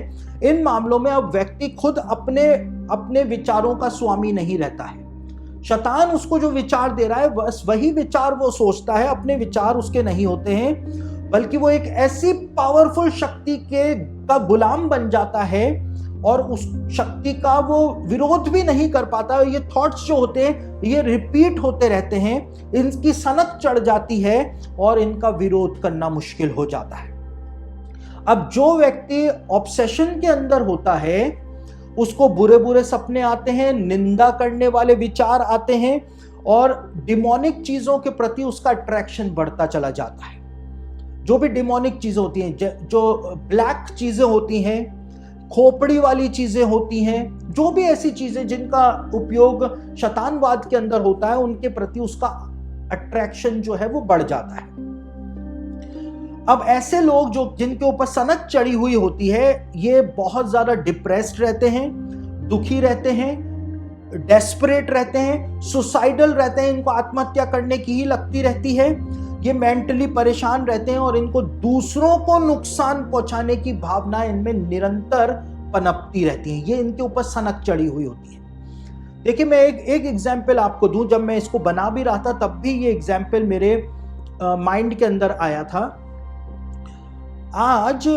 इन मामलों में अब व्यक्ति खुद अपने विचारों का स्वामी नहीं रहता है। शैतान उसको जो विचार दे रहा है बस वही विचार वो सोचता है, अपने विचार उसके नहीं होते हैं, बल्कि वो एक ऐसी पावरफुल शक्ति का गुलाम बन जाता है और उस शक्ति का वो विरोध भी नहीं कर पाता। ये थॉट्स जो होते हैं ये रिपीट होते रहते हैं, इनकी सनक चढ़ जाती है और इनका विरोध करना मुश्किल हो जाता है। अब जो व्यक्ति ऑब्सेशन के अंदर होता है उसको बुरे बुरे सपने आते हैं, निंदा करने वाले विचार आते हैं और डिमोनिक चीजों के प्रति उसका अट्रैक्शन बढ़ता चला जाता है। जो भी डिमोनिक चीजें होती हैं, जो ब्लैक चीजें होती हैं, खोपड़ी वाली चीजें होती हैं, जो भी ऐसी चीजें जिनका उपयोग शैतानवाद के अंदर होता है, उनके प्रति उसका अट्रैक्शन जो है वो बढ़ जाता है। अब ऐसे लोग जो जिनके ऊपर सनक चढ़ी हुई होती है, ये बहुत ज्यादा डिप्रेस्ड रहते हैं, दुखी रहते हैं, डेस्परेट रहते हैं, सुसाइडल रहते हैं, इनको आत्महत्या करने की ही लगती रहती है, ये मेंटली परेशान रहते हैं और इनको दूसरों को नुकसान पहुंचाने की भावना इनमें निरंतर पनपती रहती है। ये इनके ऊपर सनक चढ़ी हुई होती है। देखिए, मैं एक एग्जाम्पल आपको दूं। जब मैं इसको बना भी रहा था तब भी ये एग्जाम्पल मेरे माइंड के अंदर आया था। आज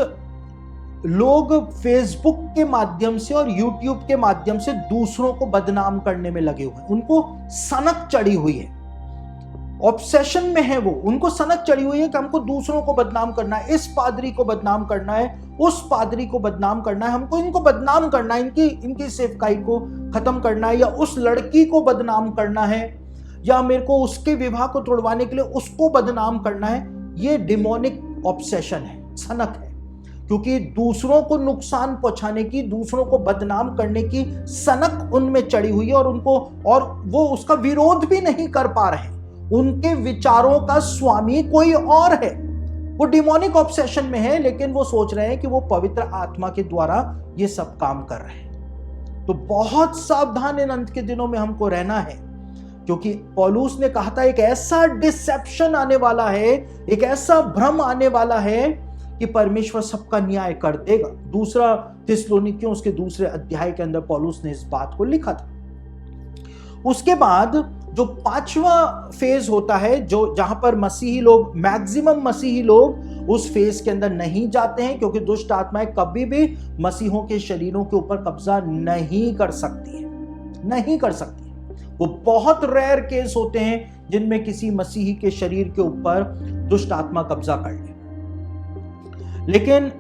लोग फेसबुक के माध्यम से और यूट्यूब के माध्यम से दूसरों को बदनाम करने में लगे हुए हैं। उनको सनक चढ़ी हुई है, ऑब्सेशन में है वो, उनको सनक चढ़ी हुई है कि हमको दूसरों को बदनाम करना है, इस पादरी को बदनाम करना है, उस पादरी को बदनाम करना है, हमको इनको बदनाम करना है, इनकी सेवकाई को खत्म करना है, या उस लड़की को बदनाम करना है, या मेरे को उसके विवाह को तोड़वाने के लिए उसको बदनाम करना है। ये डिमोनिक ऑब्सेशन है, सनक है, क्योंकि दूसरों को नुकसान पहुंचाने की, दूसरों को बदनाम करने की सनक उनमें चढ़ी हुई है और वो उसका विरोध भी नहीं कर पा रहे हैं। उनके विचारों का स्वामी कोई और है। वो डिमोनिक ऑब्सेशन में है, लेकिन वो सोच रहे हैं कि वो पवित्र आत्मा के द्वारा ये सब काम कर रहे हैं। तो बहुत सावधान इन अंत के दिनों में हमको रहना है, क्योंकि पौलुस ने कहा था एक ऐसा डिसेप्शन आने वाला है, एक ऐसा भ्रम आने वाला है कि परमेश्वर सबका न्याय कर देगा। दूसरा थिस्सलुनीकियों उसके दूसरे अध्याय के अंदर पौलुस ने इस बात को लिखा था। उसके बाद जो पांचवा फेज होता है, जो जहां पर मसीही लोग, मैक्सिमम मसीही लोग उस फेज के अंदर नहीं जाते हैं, क्योंकि दुष्ट आत्माएं कभी भी मसीहों के शरीरों के ऊपर कब्जा नहीं कर सकती है, नहीं कर सकती है। वो बहुत रेयर केस होते हैं जिनमें किसी मसीही के शरीर के ऊपर दुष्ट आत्मा कब्जा कर ले। लेकिन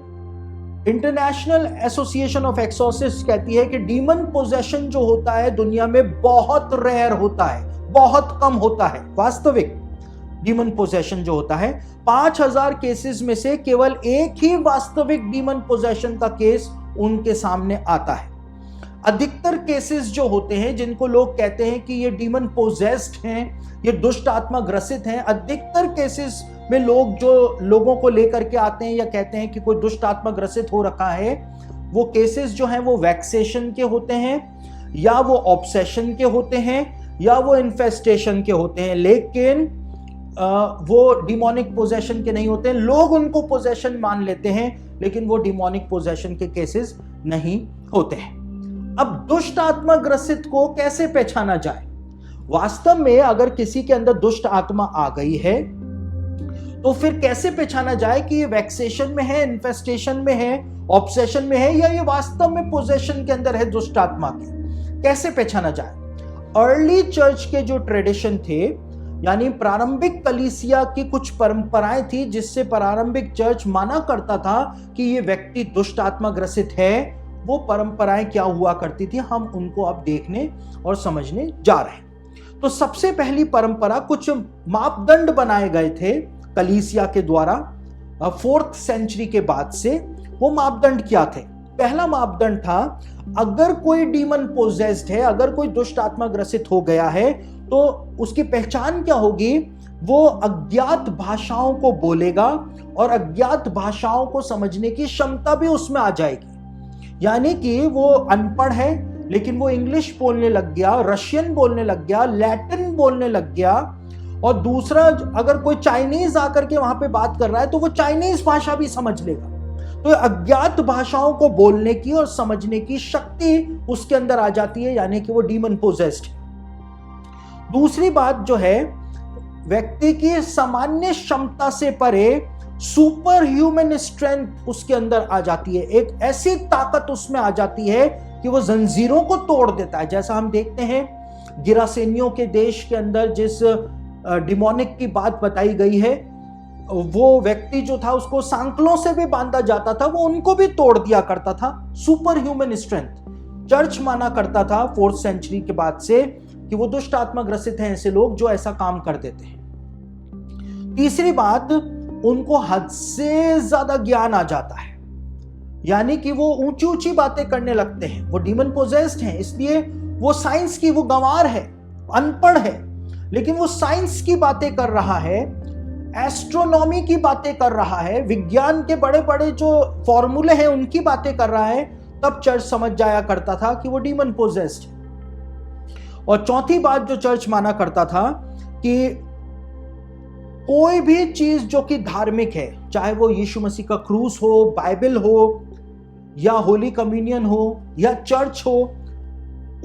इंटरनेशनल एसोसिएशन ऑफ एक्सॉर्सिस्ट कहती है कि डीमन पोजेशन जो होता है दुनिया में बहुत रेयर होता है, बहुत कम होता है। वास्तविक डीमन पोजेशन जो होता है, 5000 केसेस में से केवल एक ही वास्तविक डीमन पोजेशन का केस उनके सामने आता है। अधिकतर केसेस जो होते हैं, जिनको लोग कहते हैं कि ये डीमन पोजेस्ड हैं, ये दुष्ट आत्मा ग्रसित हैं, अधिकतर केसेस में लोग जो लोगों को लेकर के आते हैं या कहते हैं कि कोई दुष्ट आत्मा ग्रसित हो रखा है, वो केसेस जो हैं वो वैक्सेशन के होते हैं, या वो ऑब्सेशन के होते हैं, या वो इन्फेस्टेशन के होते हैं, लेकिन वो डिमोनिक पोजेशन के नहीं होते हैं। लोग उनको पोजेशन मान लेते हैं, लेकिन वो डिमोनिक पोजेशन के केसेस नहीं होते हैं। अब दुष्ट आत्मा ग्रसित को कैसे पहचाना जाए? वास्तव में अगर किसी के अंदर दुष्ट आत्मा आ गई है तो फिर कैसे पहचाना जाए कि ये वैक्सेशन में है, इन्फेस्टेशन में है, ऑब्सेशन में है, या ये वास्तव में पोजेशन के अंदर है दुष्ट आत्मा के? कैसे पहचाना जाए? अर्ली चर्च के जो ट्रेडिशन थे, यानी प्रारंभिक कलीसिया की कुछ परंपराएं थी जिससे प्रारंभिक चर्च माना करता था कि ये व्यक्ति दुष्ट आत्मा ग्रसित है। वो परंपराएं क्या हुआ करती थी, हम उनको अब देखने और समझने जा रहे हैं। तो सबसे पहली परंपरा, कुछ मापदंड बनाए गए थे कलीसिया के द्वारा 4th सेंचुरी के बाद से। वो मापदंड क्या थे? पहला मापदंड था, अगर कोई डीमन पोजेस्ड है, अगर कोई दुष्ट आत्मा ग्रसित हो गया है, तो उसकी पहचान क्या होगी? वो अज्ञात भाषाओं को बोलेगा और अज्ञात भाषाओं को समझने की क्षमता भी उसमें आ जाएगी। यानी कि वो अनपढ़ है, लेकिन वो इंग्लिश बोलने लग गया, रशियन बोलने लग गया, लैटिन बोलने लग गया। और दूसरा, अगर कोई चाइनीज आकर के वहां पे बात कर रहा है तो वो चाइनीज भाषा भी समझ लेगा। तो अज्ञात भाषाओं को बोलने की और समझने की शक्ति उसके अंदर आ जाती है, यानी कि वो डीमन पोजेस्ड है। दूसरी बात जो है, व्यक्ति की सामान्य क्षमता से परे सुपर ह्यूमन स्ट्रेंथ उसके अंदर आ जाती है। एक ऐसी ताकत उसमें आ जाती है कि वो जंजीरों को तोड़ देता है। जैसा हम देखते हैं गिरासेनियों के देश के अंदर जिस डिमोनिक की बात बताई गई है, वो व्यक्ति जो था उसको सांकलों से भी बांधा जाता था, वो उनको भी तोड़ दिया करता था। सुपर ह्यूमन स्ट्रेंथ चर्च माना करता था 4th सेंचुरी के बाद से कि वो दुष्ट आत्मा ग्रसित हैं ऐसे लोग जो ऐसा काम कर देते हैं। तीसरी बात, उनको हद से ज्यादा ज्ञान आ जाता है, यानी कि वो ऊंची ऊंची बातें करने लगते हैं। वो डीमन पोजेस्ड हैं, इसलिए वो साइंस की, वो गंवार है, अनपढ़ है, लेकिन वो साइंस की बातें कर रहा है, एस्ट्रोनॉमी की बातें कर रहा है, विज्ञान के बड़े बड़े जो फॉर्मूले हैं उनकी बातें कर रहा है। तब चर्च समझ जाया करता था कि वो डीमन पोजेस्ड है। और चौथी बात जो चर्च माना करता था कि कोई भी चीज जो कि धार्मिक है, चाहे वो यीशु मसीह का क्रूस हो, बाइबल हो, या होली कम्युनियन हो, या चर्च हो,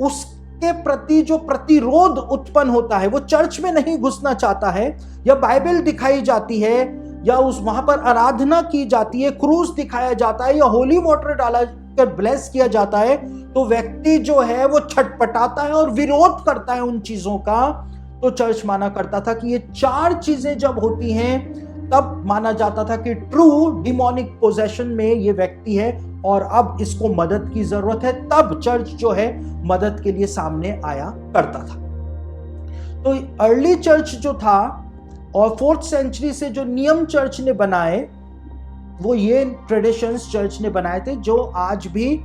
उसके प्रति जो प्रतिरोध उत्पन्न होता है वो चर्च में नहीं घुसना चाहता है। या बाइबल दिखाई जाती है, या उस वहां पर आराधना की जाती है, क्रूस दिखाया जाता है, या होली वाटर डाला कर ब्लेस किया जाता है, तो व्यक्ति जो है वो छटपटाता है और विरोध करता है उन चीजों का। तो चर्च माना करता था कि ये चार चीजें जब होती हैं तब माना जाता था कि ट्रू डिमोनिक पोजेशन में ये व्यक्ति है और अब इसको मदद की जरूरत है। तब चर्च जो है मदद के लिए सामने आया करता था। तो अर्ली चर्च जो था और 4th सेंचुरी से जो नियम चर्च ने बनाए, वो ये ट्रेडिशंस चर्च ने बनाए थे जो आज भी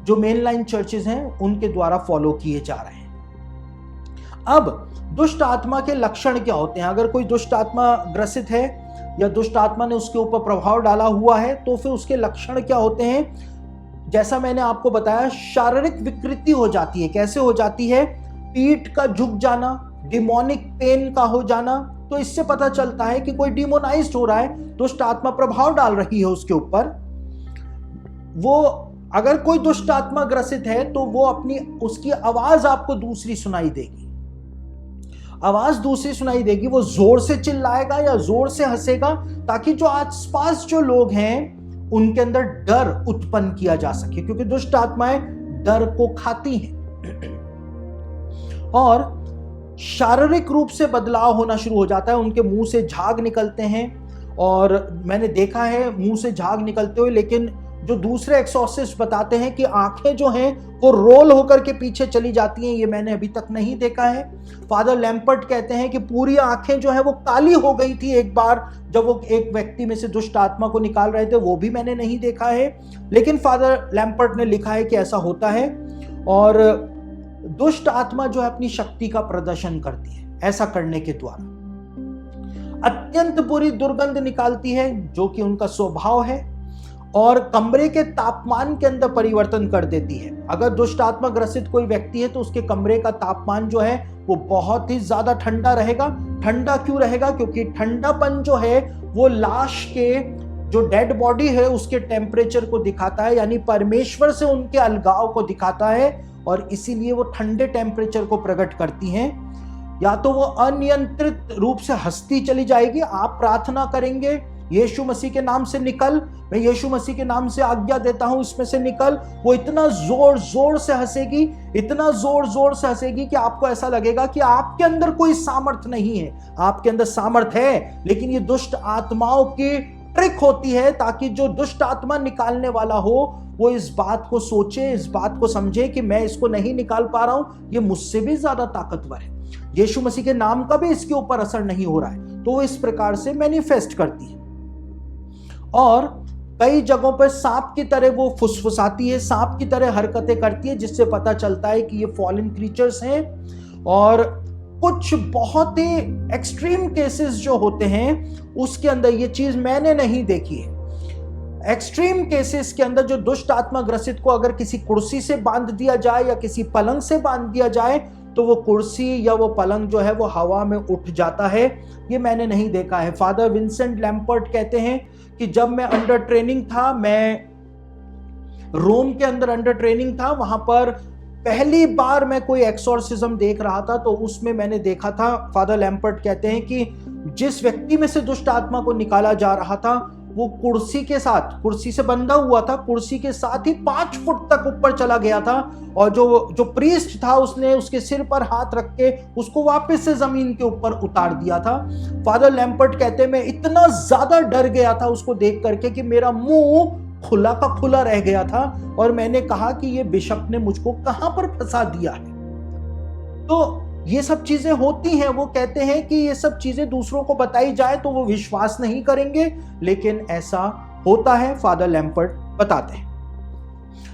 जो मेन लाइन चर्चेज हैं उनके द्वारा फॉलो किए जा रहे हैं। अब दुष्ट आत्मा के लक्षण क्या होते हैं? अगर कोई दुष्ट आत्मा ग्रसित है या दुष्ट आत्मा ने उसके ऊपर प्रभाव डाला हुआ है, तो फिर उसके लक्षण क्या होते हैं? जैसा मैंने आपको बताया, शारीरिक विकृति हो जाती है। कैसे हो जाती है? पीठ का झुक जाना, डिमोनिक पेन का हो जाना। तो इससे पता चलता है कि कोई डिमोनाइज्ड हो रहा है, दुष्ट आत्मा प्रभाव डाल रही है उसके ऊपर। वो अगर कोई दुष्ट आत्मा ग्रसित है तो वो उसकी आवाज आपको दूसरी सुनाई देगी, आवाज दूसरी सुनाई देगी। वो जोर से चिल्लाएगा या जोर से हंसेगा, ताकि जो आसपास जो लोग हैं उनके अंदर डर उत्पन्न किया जा सके, क्योंकि दुष्ट आत्माएं डर को खाती हैं। और शारीरिक रूप से बदलाव होना शुरू हो जाता है। उनके मुंह से झाग निकलते हैं, और मैंने देखा है मुंह से झाग निकलते हुए, लेकिन जो दूसरे एक्सॉर्सिस्ट बताते हैं कि आंखें जो हैं वो रोल होकर के पीछे चली जाती हैं। ये मैंने अभी तक नहीं देखा है। फादर लैम्पर्ट कहते हैं कि पूरी आंखें जो है वो काली हो गई थी एक बार जब वो एक व्यक्ति में से दुष्ट आत्मा को निकाल रहे थे, वो भी मैंने नहीं देखा है। लेकिन फादर लैम्पर्ट ने लिखा है कि ऐसा होता है। और दुष्ट आत्मा जो है अपनी शक्ति का प्रदर्शन करती है ऐसा करने के द्वारा। अत्यंत बुरी दुर्गंध निकालती है जो कि उनका स्वभाव है, और कमरे के तापमान के अंदर परिवर्तन कर देती है। अगर दुष्ट आत्मा ग्रसित कोई व्यक्ति है तो उसके कमरे का तापमान जो है वो बहुत ही ज्यादा ठंडा रहेगा। ठंडा क्यों रहेगा? क्योंकि ठंडापन जो है वो लाश के जो डेड बॉडी है उसके टेम्परेचर को दिखाता है, यानी परमेश्वर से उनके अलगाव को दिखाता है, और इसीलिए वो ठंडे टेम्परेचर को प्रकट करती हैं। या तो वो अनियंत्रित रूप से हंसती चली जाएगी, आप प्रार्थना करेंगे यीशु मसीह के नाम से निकल, मैं यीशु मसीह के नाम से आज्ञा देता हूं इसमें से निकल, वो इतना जोर जोर से हंसेगी, इतना जोर जोर से हंसेगी कि आपको ऐसा लगेगा कि आपके अंदर कोई सामर्थ नहीं है। आपके अंदर सामर्थ है, लेकिन ये दुष्ट आत्माओं की ट्रिक होती है ताकि जो दुष्ट आत्मा निकालने वाला हो वो इस बात को सोचे, इस बात को समझे कि मैं इसको नहीं निकाल पा रहा हूं, ये मुझसे भी ज्यादा ताकतवर है, यीशु मसीह के नाम का भी इसके ऊपर असर नहीं हो रहा है। तो वो इस प्रकार से मैनिफेस्ट करती है। और कई जगहों पर सांप की तरह वो फुसफुसाती है, सांप की तरह हरकतें करती है, जिससे पता चलता है कि ये फॉलन क्रीचर्स हैं। और कुछ बहुत ही एक्सट्रीम केसेस जो होते हैं उसके अंदर ये चीज मैंने नहीं देखी है। एक्सट्रीम केसेस के अंदर जो दुष्ट आत्मा ग्रसित को अगर किसी कुर्सी से बांध दिया जाए या किसी पलंग से बांध दिया जाए तो वो कुर्सी या वो पलंग जो है वो हवा में उठ जाता है। ये मैंने नहीं देखा है। फादर विंसेंट लैम्पर्ट कहते हैं कि जब मैं अंडर ट्रेनिंग था, मैं रोम के अंदर अंडर ट्रेनिंग था, वहां पर पहली बार मैं कोई एक्सोर्सिज्म देख रहा था, तो उसमें मैंने देखा था, फादर लैम्पर्ट कहते हैं कि जिस व्यक्ति में से दुष्ट आत्मा को निकाला जा रहा था वो कुर्सी के साथ, कुर्सी से बंधा हुआ था, कुर्सी के साथ ही 5 फुट तक ऊपर चला गया था, और जो प्रीस्ट था उसने उसके सिर पर हाथ रख के उसको वापस से जमीन के ऊपर उतार दिया था। फादर लैम्पर्ट कहते हैं मैं इतना ज्यादा डर गया था उसको देख करके कि मेरा मुंह खुला का खुला रह गया था, और मैंने कहा कि ये बिशप ने मुझको कहां पर फंसा दिया है। तो ये सब चीजें होती हैं। वो कहते हैं कि ये सब चीजें दूसरों को बताई जाए तो वो विश्वास नहीं करेंगे, लेकिन ऐसा होता है, फादर लैम्पर्ट बताते हैं।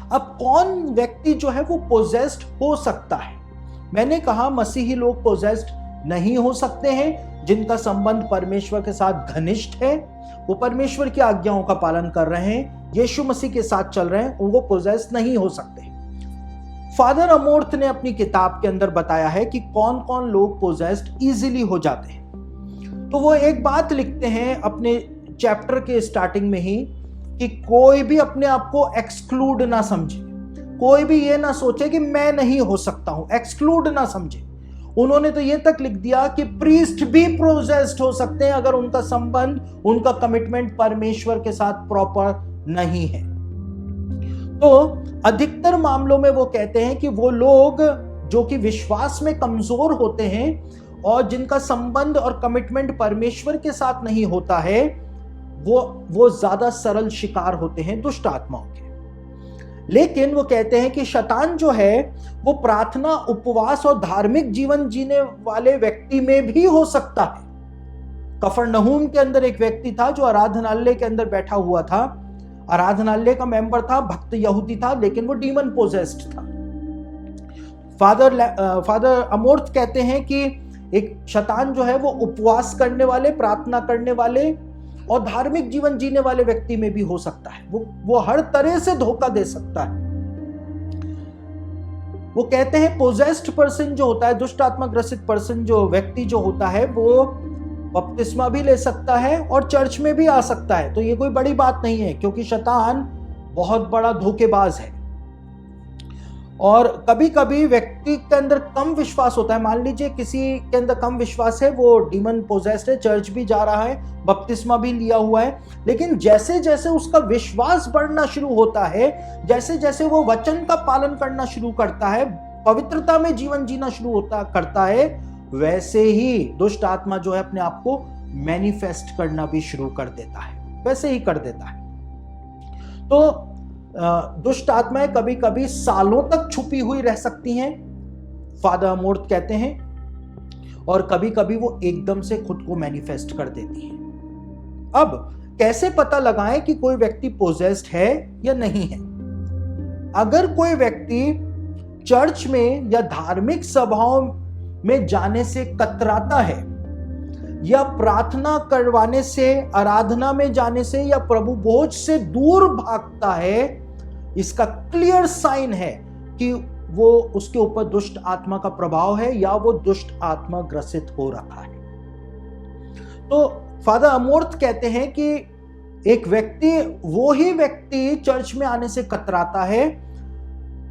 अब कौन व्यक्ति जो है वो पोजेस्ड हो सकता है? मैंने कहा मसीही लोग पोजेस्ड नहीं हो सकते हैं। जिनका संबंध परमेश्वर के साथ घनिष्ठ है, वो परमेश्वर की आज्ञाओं का पालन कर रहे हैं, यीशु मसीह के साथ चल रहे हैं, वो पोजेस्ड नहीं हो सकते। फादर अमोर्थ ने अपनी किताब के अंदर बताया है कि कौन कौन लोग पोजेस्ड इजीली हो जाते हैं। तो वो एक बात लिखते हैं अपने चैप्टर के स्टार्टिंग में ही कि कोई भी अपने आप को एक्सक्लूड ना समझे, कोई भी ये ना सोचे कि मैं नहीं हो सकता हूं, एक्सक्लूड ना समझे। उन्होंने तो ये तक लिख दिया कि प्रीस्ट भी पोजेस्ड हो सकते हैं अगर उनका संबंध, उनका कमिटमेंट परमेश्वर के साथ प्रॉपर नहीं है। तो अधिकतर मामलों में वो कहते हैं कि वो लोग जो कि विश्वास में कमजोर होते हैं और जिनका संबंध और कमिटमेंट परमेश्वर के साथ नहीं होता है, वो ज्यादा सरल शिकार होते हैं दुष्ट आत्माओं के। लेकिन वो कहते हैं कि शैतान जो है वो प्रार्थना, उपवास और धार्मिक जीवन जीने वाले व्यक्ति में भी हो सकता है। कफरनहूम के अंदर एक व्यक्ति था जो आराधनालय के अंदर बैठा हुआ था, आराधनालय का मेंबर था, भक्त यहूदी था, लेकिन वो डीमन पोजेस्ड था। फादर अमोर्थ कहते हैं कि एक शैतान जो है वो उपवास करने वाले, प्रार्थना करने वाले और धार्मिक जीवन जीने वाले व्यक्ति में भी हो सकता है। वो हर तरह से धोखा दे सकता है। वो कहते हैं पोजेस्ड पर्सन जो होता है, दुष्ट आत्मा ग्रसित पर्सन जो व्यक्ति जो होता है, वो बपतिस्मा भी ले सकता है और चर्च में भी आ सकता है। तो ये कोई बड़ी बात नहीं है, क्योंकि शैतान बहुत बड़ा धोखेबाज है। और कभी कभी व्यक्ति के अंदर कम विश्वास होता है। मान लीजिए किसी के अंदर कम विश्वास है, वो डीमन पोजेस्ड है, चर्च भी जा रहा है, बपतिस्मा भी लिया हुआ है, लेकिन जैसे जैसे उसका विश्वास बढ़ना शुरू होता है, जैसे जैसे वो वचन का पालन करना शुरू करता है, पवित्रता में जीवन जीना शुरू करता है, वैसे ही दुष्ट आत्मा जो है अपने आप को मैनिफेस्ट करना भी शुरू कर देता है, वैसे ही कर देता है। तो दुष्ट आत्माएं कभी कभी सालों तक छुपी हुई रह सकती हैं, फादर अमोर्थ कहते हैं, और कभी कभी वो एकदम से खुद को मैनिफेस्ट कर देती हैं। अब कैसे पता लगाएं कि कोई व्यक्ति पोजेस्ड है या नहीं है? अगर कोई व्यक्ति चर्च में या धार्मिक सभाओं में जाने से कतराता है, या प्रार्थना करवाने से, आराधना में जाने से या प्रभु भोज से दूर भागता है, इसका क्लियर साइन है कि वो उसके ऊपर दुष्ट आत्मा का प्रभाव है या वो दुष्ट आत्मा ग्रसित हो रहा है। तो फादर अमोर्थ कहते हैं कि एक व्यक्ति, वो ही व्यक्ति चर्च में आने से कतराता है,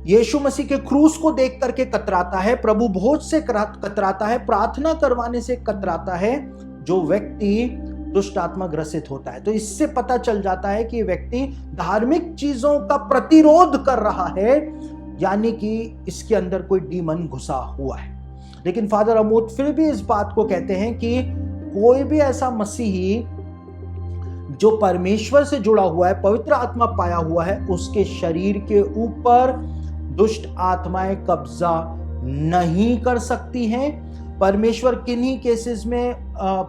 यीशु मसीह के क्रूस को देख करके कतराता है, प्रभु भोज से कतराता है, प्रार्थना करवाने से कतराता है, जो व्यक्ति दुष्ट आत्मा ग्रसित होता है। तो इससे पता चल जाता है कि व्यक्ति धार्मिक चीजों का प्रतिरोध कर रहा है, यानी कि इसके अंदर कोई डीमन घुसा हुआ है। लेकिन फादर अमोर्थ फिर भी इस बात को कहते हैं कि कोई भी ऐसा मसीही जो परमेश्वर से जुड़ा हुआ है, पवित्र आत्मा पाया हुआ है, उसके शरीर के ऊपर दुष्ट आत्माएं कब्जा नहीं कर सकती हैं। परमेश्वर किन्हीं केसेस में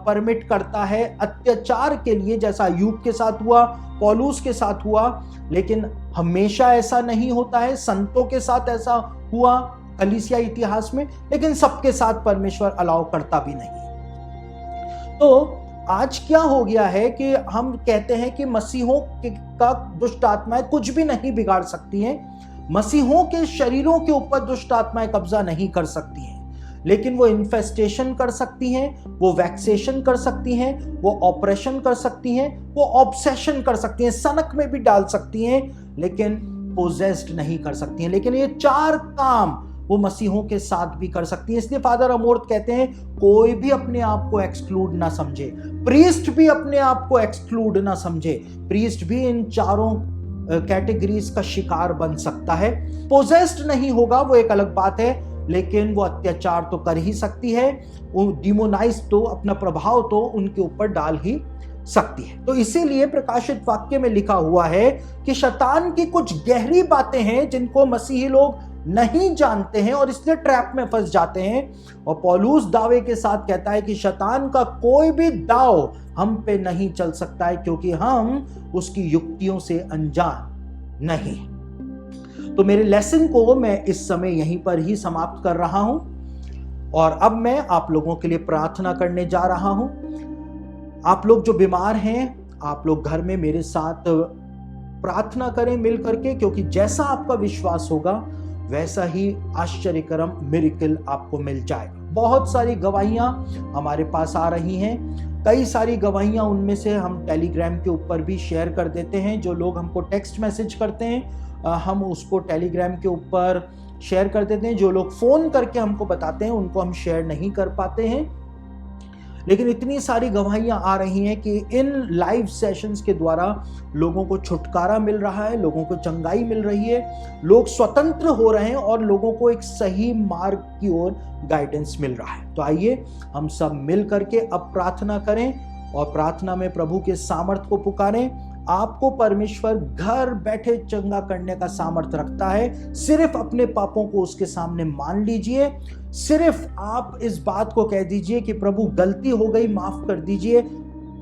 परमिट करता है अत्याचार के लिए, जैसा अय्यूब के साथ हुआ, पौलुस के साथ हुआ, लेकिन हमेशा ऐसा नहीं होता है। संतों के साथ ऐसा हुआ कलीसिया इतिहास में, लेकिन सबके साथ परमेश्वर अलाउ करता भी नहीं। तो आज क्या हो गया है कि हम कहते हैं कि मसीहों का दुष्ट आत्माएं कुछ भी नहीं बिगाड़ सकती हैं, मसीहों के शरीरों के ऊपर दुष्ट आत्माएं कब्जा नहीं कर सकती हैं, लेकिन वो इन्फेस्टेशन कर सकती हैं, वो वैक्सेशन कर सकती हैं, वो ऑपरेशन कर सकती हैं, वो ऑब्सेशन कर सकती हैं, सनक में भी डाल सकती हैं, लेकिन पोजेस्ड नहीं कर सकती हैं। लेकिन ये चार काम वो मसीहों के साथ भी कर सकती हैं। इसलिए फादर अमोर्थ कहते हैं कोई भी अपने आप को एक्सक्लूड ना समझे, प्रीस्ट भी अपने आप को एक्सक्लूड ना समझे, प्रीस्ट भी इन चारों कैटेगरीज का शिकार बन सकता है। पोजेस्ड नहीं होगा वो एक अलग बात है, लेकिन वो अत्याचार तो कर ही सकती है, डिमोनाइज तो अपना प्रभाव तो उनके ऊपर डाल ही सकती है। तो इसीलिए प्रकाशित वाक्य में लिखा हुआ है कि शैतान की कुछ गहरी बातें हैं जिनको मसीही लोग नहीं जानते हैं और इसलिए ट्रैप में फंस जाते हैं। और पौलुस दावे के साथ कहता है कि शैतान का कोई भी दाव हम पे नहीं चल सकता है, क्योंकि हम उसकी युक्तियों से अनजान नहीं। तो मेरे लेसन को मैं इस समय यहीं पर ही समाप्त कर रहा हूं और अब मैं आप लोगों के लिए प्रार्थना करने जा रहा हूं। आप लोग जो बीमार हैं, आप लोग घर में मेरे साथ प्रार्थना करें मिल करके, क्योंकि जैसा आपका विश्वास होगा वैसा ही आश्चर्यकरम मिरेकल आपको मिल जाएगा। बहुत सारी गवाहियां हमारे पास आ रही हैं, कई सारी गवाहियां, उनमें से हम टेलीग्राम के ऊपर भी शेयर कर देते हैं। जो लोग हमको टेक्स्ट मैसेज करते हैं हम उसको टेलीग्राम के ऊपर शेयर कर देते हैं। जो लोग फोन करके हमको बताते हैं उनको हम शेयर नहीं कर पाते हैं। लेकिन इतनी सारी गवाहियां आ रही हैं कि इन लाइव सेशंस के द्वारा लोगों को छुटकारा मिल रहा है, लोगों को चंगाई मिल रही है, लोग स्वतंत्र हो रहे हैं और लोगों को एक सही मार्ग की ओर गाइडेंस मिल रहा है। तो आइए हम सब मिल करके अब प्रार्थना करें और प्रार्थना में प्रभु के सामर्थ को पुकारें। आपको परमेश्वर घर बैठे चंगा करने का सामर्थ्य रखता है। सिर्फ अपने पापों को उसके सामने मान लीजिए, सिर्फ आप इस बात को कह दीजिए कि प्रभु गलती हो गई, माफ कर दीजिए।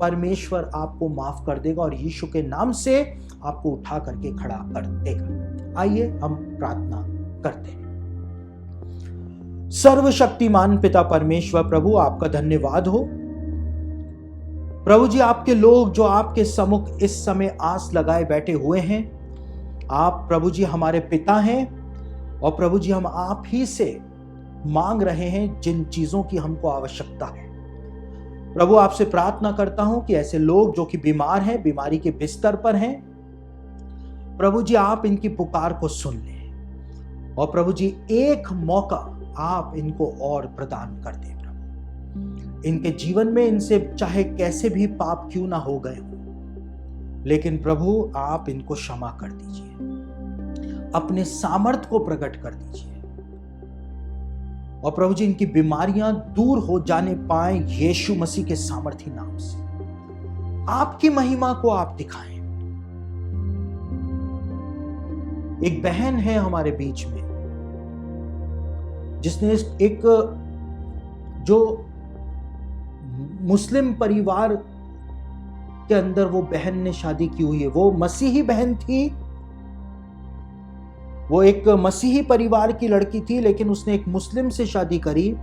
परमेश्वर आपको माफ कर देगा और यीशु के नाम से आपको उठा करके खड़ा कर देगा। आइए हम प्रार्थना करते हैं। सर्वशक्तिमान पिता परमेश्वर प्रभु, आपका धन्यवाद हो। प्रभु जी, आपके लोग जो आपके सम्मुख इस समय आस लगाए बैठे हुए हैं, आप प्रभु जी हमारे पिता हैं और प्रभु जी हम आप ही से मांग रहे हैं जिन चीजों की हमको आवश्यकता है। प्रभु आपसे प्रार्थना करता हूं कि ऐसे लोग जो कि बीमार हैं, बीमारी के बिस्तर पर हैं, प्रभु जी आप इनकी पुकार को सुन लें और प्रभु जी एक मौका आप इनको और प्रदान कर दें। इनके जीवन में इनसे चाहे कैसे भी पाप क्यों ना हो गए हो, लेकिन प्रभु आप इनको क्षमा कर दीजिए, अपने सामर्थ्य को प्रकट कर दीजिए और प्रभु जी इनकी बीमारियां दूर हो जाने पाए यीशु मसीह के सामर्थी नाम से। आपकी महिमा को आप दिखाएं। एक बहन है हमारे बीच में जिसने एक जो मुस्लिम परिवार के अंदर वो बहन ने शादी की हुई है, वो मसीही बहन थी, वो एक मसीही परिवार की लड़की थी, लेकिन उसने एक मुस्लिम से शादी करी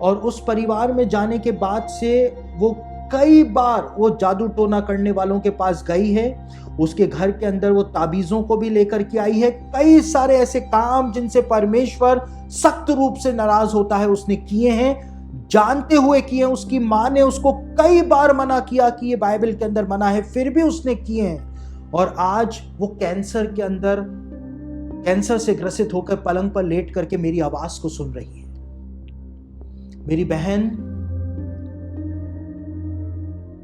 और उस परिवार में जाने के बाद से वो कई बार वो जादू टोना करने वालों के पास गई है। उसके घर के अंदर वो ताबीजों को भी लेकर के आई है। कई सारे ऐसे काम जिनसे परमेश्वर सख्त रूप से नाराज होता है उसने किए हैं, जानते हुए किए। उसकी मां ने उसको कई बार मना किया कि ये बाइबल के अंदर मना है, फिर भी उसने किए हैं और आज वो कैंसर से ग्रसित होकर पलंग पर लेट करके मेरी आवाज को सुन रही है। मेरी बहन,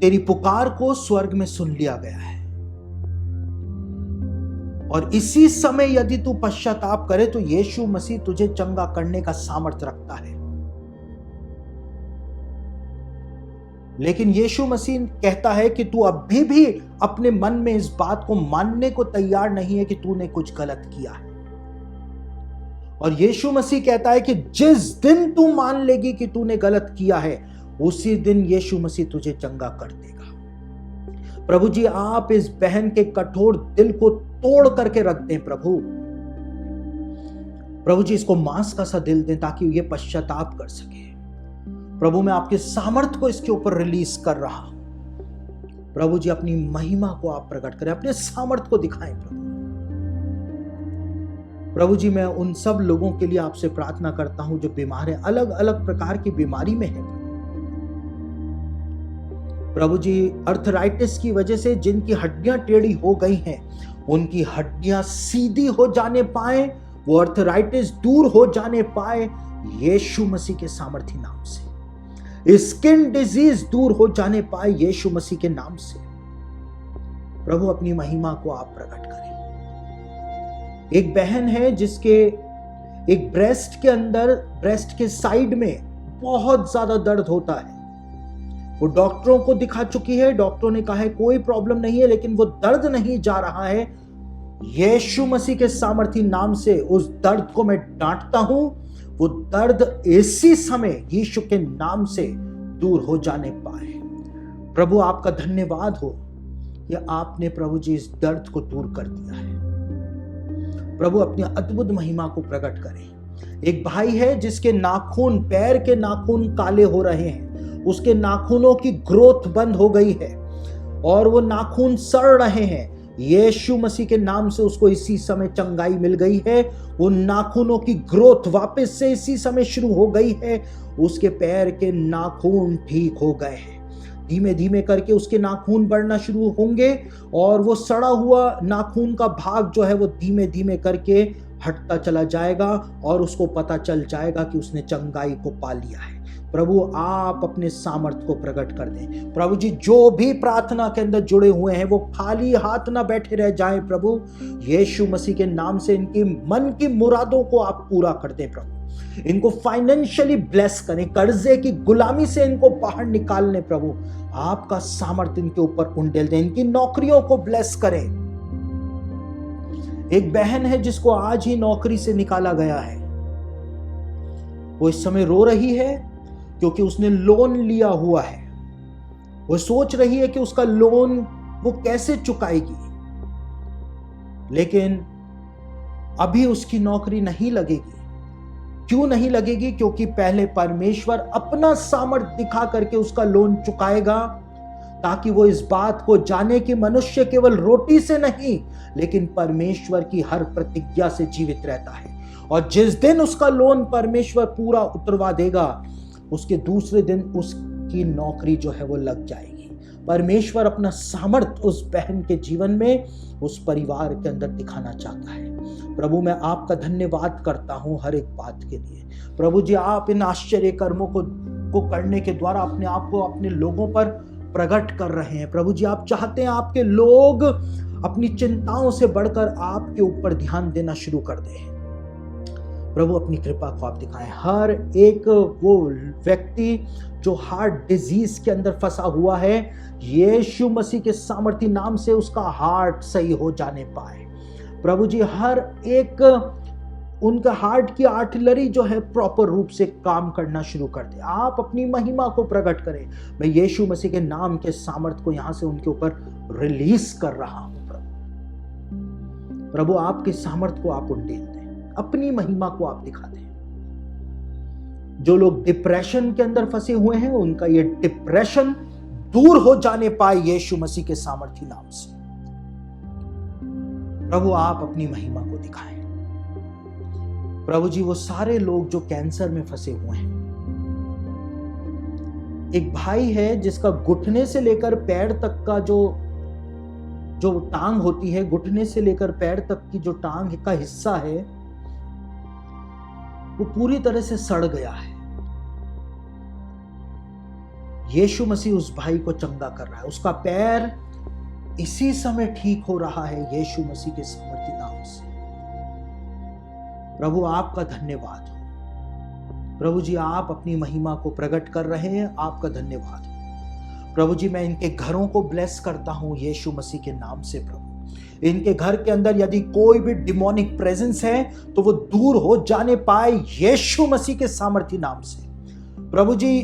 तेरी पुकार को स्वर्ग में सुन लिया गया है और इसी समय यदि तू पश्चाताप करे तो यीशु मसीह तुझे चंगा करने का सामर्थ्य रखता है। लेकिन यीशु मसीह कहता है कि तू अभी भी अपने मन में इस बात को मानने को तैयार नहीं है कि तूने कुछ गलत किया है। और यीशु मसीह कहता है कि जिस दिन तू मान लेगी कि तूने गलत किया है, उसी दिन यीशु मसीह तुझे चंगा कर देगा। प्रभु जी आप इस बहन के कठोर दिल को तोड़ करके रख दें। प्रभु जी इसको मांस का सा दिल दें ताकि ये पश्चाताप कर सके। प्रभु मैं आपके सामर्थ्य को इसके ऊपर रिलीज कर रहा हूं। प्रभु जी अपनी महिमा को आप प्रकट करें, अपने सामर्थ्य को दिखाएं। प्रभु जी मैं उन सब लोगों के लिए आपसे प्रार्थना करता हूं जो बीमार हैं, अलग अलग प्रकार की बीमारी में हैं। प्रभु जी अर्थराइटिस की वजह से जिनकी हड्डियां टेढ़ी हो गई हैं, उनकी हड्डियां सीधी हो जाने पाए, वो अर्थराइटिस दूर हो जाने पाए यीशु मसीह के सामर्थी नाम से। स्किन डिजीज दूर हो जाने पाए यीशु मसीह के नाम से। प्रभु अपनी महिमा को आप प्रकट करें। एक बहन है जिसके एक ब्रेस्ट के अंदर, ब्रेस्ट के साइड में बहुत ज्यादा दर्द होता है। वो डॉक्टरों को दिखा चुकी है, डॉक्टरों ने कहा है कोई प्रॉब्लम नहीं है, लेकिन वो दर्द नहीं जा रहा है। यीशु मसीह के सामर्थी नाम से उस दर्द को मैं डांटता हूं। वो दर्द इसी समय यीशु के नाम से दूर हो जाने पाए। प्रभु आपका धन्यवाद हो कि आपने प्रभु जी इस दर्द को दूर कर दिया है। प्रभु अपनी अद्भुत महिमा को प्रकट करें। एक भाई है जिसके नाखून, पैर के नाखून काले हो रहे हैं, उसके नाखूनों की ग्रोथ बंद हो गई है और वो नाखून सड़ रहे हैं। यीशु मसीह के नाम से उसको इसी समय चंगाई मिल गई है। वो नाखूनों की ग्रोथ वापस से इसी समय शुरू हो गई है। उसके पैर के नाखून ठीक हो गए हैं। धीमे धीमे करके उसके नाखून बढ़ना शुरू होंगे और वो सड़ा हुआ नाखून का भाग जो है वो धीमे धीमे करके हटता चला जाएगा और उसको पता चल जाएगा कि उसने चंगाई को पा लिया है। प्रभु आप अपने सामर्थ को प्रकट कर दें। प्रभु जी जो भी प्रार्थना के अंदर जुड़े हुए हैं वो खाली हाथ ना बैठे रह जाएं। प्रभु यीशु मसीह के नाम से इनकी मन की मुरादों को आप पूरा कर दें। प्रभु इनको फाइनेंशियली ब्लेस करें, कर्जे की गुलामी से इनको बाहर निकालने प्रभु आपका सामर्थ्य इनके ऊपर उंडेल दें। इनकी नौकरियों को ब्लेस करें। एक बहन है जिसको आज ही नौकरी से निकाला गया है। वो इस समय रो रही है क्योंकि उसने लोन लिया हुआ है। वो सोच रही है कि उसका लोन वो कैसे चुकाएगी, लेकिन अभी उसकी नौकरी नहीं लगेगी। क्यों नहीं लगेगी? क्योंकि पहले परमेश्वर अपना सामर्थ्य दिखा करके उसका लोन चुकाएगा, ताकि वो इस बात को जाने कि मनुष्य केवल रोटी से नहीं लेकिन परमेश्वर की हर प्रतिज्ञा से जीवित रहता है। और जिस दिन उसका लोन परमेश्वर पूरा उतरवा देगा, उसके दूसरे दिन उसकी नौकरी जो है वो लग जाएगी। परमेश्वर अपना सामर्थ्य उस बहन के जीवन में, उस परिवार के अंदर दिखाना चाहता है। प्रभु मैं आपका धन्यवाद करता हूं हर एक बात के लिए। प्रभु जी आप इन आश्चर्य कर्मों को करने के द्वारा अपने आप को अपने लोगों पर प्रकट कर रहे हैं। प्रभु जी आप चाहते हैं आपके लोग अपनी चिंताओं से बढ़कर आपके ऊपर ध्यान देना शुरू कर दें। प्रभु अपनी कृपा को आप दिखाएं। हर एक वो व्यक्ति जो हार्ट डिजीज के अंदर फंसा हुआ है, यीशु मसीह के सामर्थी नाम से उसका हार्ट सही हो जाने पाए। प्रभु जी हर एक उनका हार्ट की आर्टिलरी जो है प्रॉपर रूप से काम करना शुरू कर दे। आप अपनी महिमा को प्रकट करें। मैं यीशु मसीह के नाम के सामर्थ को यहां से उनके ऊपर रिलीज कर रहा हूं। प्रभु आपके सामर्थ को आप उंडेल दें, अपनी महिमा को आप दिखा दें। जो लोग डिप्रेशन के अंदर फंसे हुए हैं उनका ये डिप्रेशन दूर हो जाने पाए यीशु मसीह के सामर्थी नाम से। प्रभु आप अपनी महिमा को दिखाएं। प्रभु जी वो सारे लोग जो कैंसर में फंसे हुए हैं, एक भाई है जिसका घुटने से लेकर पैर तक का जो टांग होती है, घुटने से लेकर पैर तक की जो टांग का हिस्सा है वो पूरी तरह से सड़ गया है। यीशु मसीह उस भाई को चंगा कर रहा है। उसका पैर इसी समय ठीक हो रहा है यीशु मसीह के सामर्थी नाम से। प्रभु आपका धन्यवाद हो। प्रभु जी आप अपनी महिमा को प्रकट कर रहे हैं, आपका धन्यवाद हो। प्रभु जी मैं इनके घरों को ब्लेस करता हूं यीशु मसीह के नाम से। प्रभु इनके घर के अंदर यदि कोई भी डिमोनिक प्रेजेंस है तो वो दूर हो जाने पाए यीशु मसीह के सामर्थी नाम से। प्रभु जी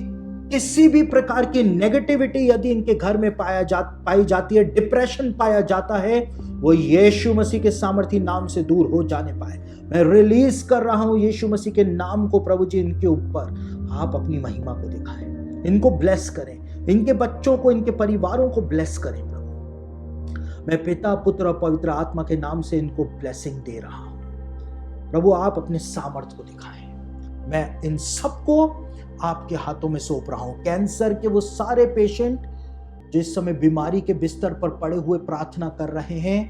किसी भी प्रकार की नेगेटिविटी यदि इनके घर में पाई जाती है, डिप्रेशन पाया जाता है, वो यीशु मसीह के सामर्थी नाम से दूर हो जाने पाए। मैं रिलीज कर रहा हूं यीशु मसीह के नाम को। प्रभु जी इनके ऊपर आप अपनी महिमा को दिखाएं, इनको ब्लेस करें, इनके बच्चों को, इनके परिवारों को ब्लेस करें। प्रभु मैं पिता, पुत्र और पवित्र आत्मा के नाम से इनको ब्लेसिंग दे रहा हूं। प्रभु आप अपने सामर्थ्य को दिखाएं। मैं इन सबको आपके हाथों में सौंप रहा हूं। कैंसर के वो सारे पेशेंट जो इस समय बीमारी के बिस्तर पर पड़े हुए प्रार्थना कर रहे हैं,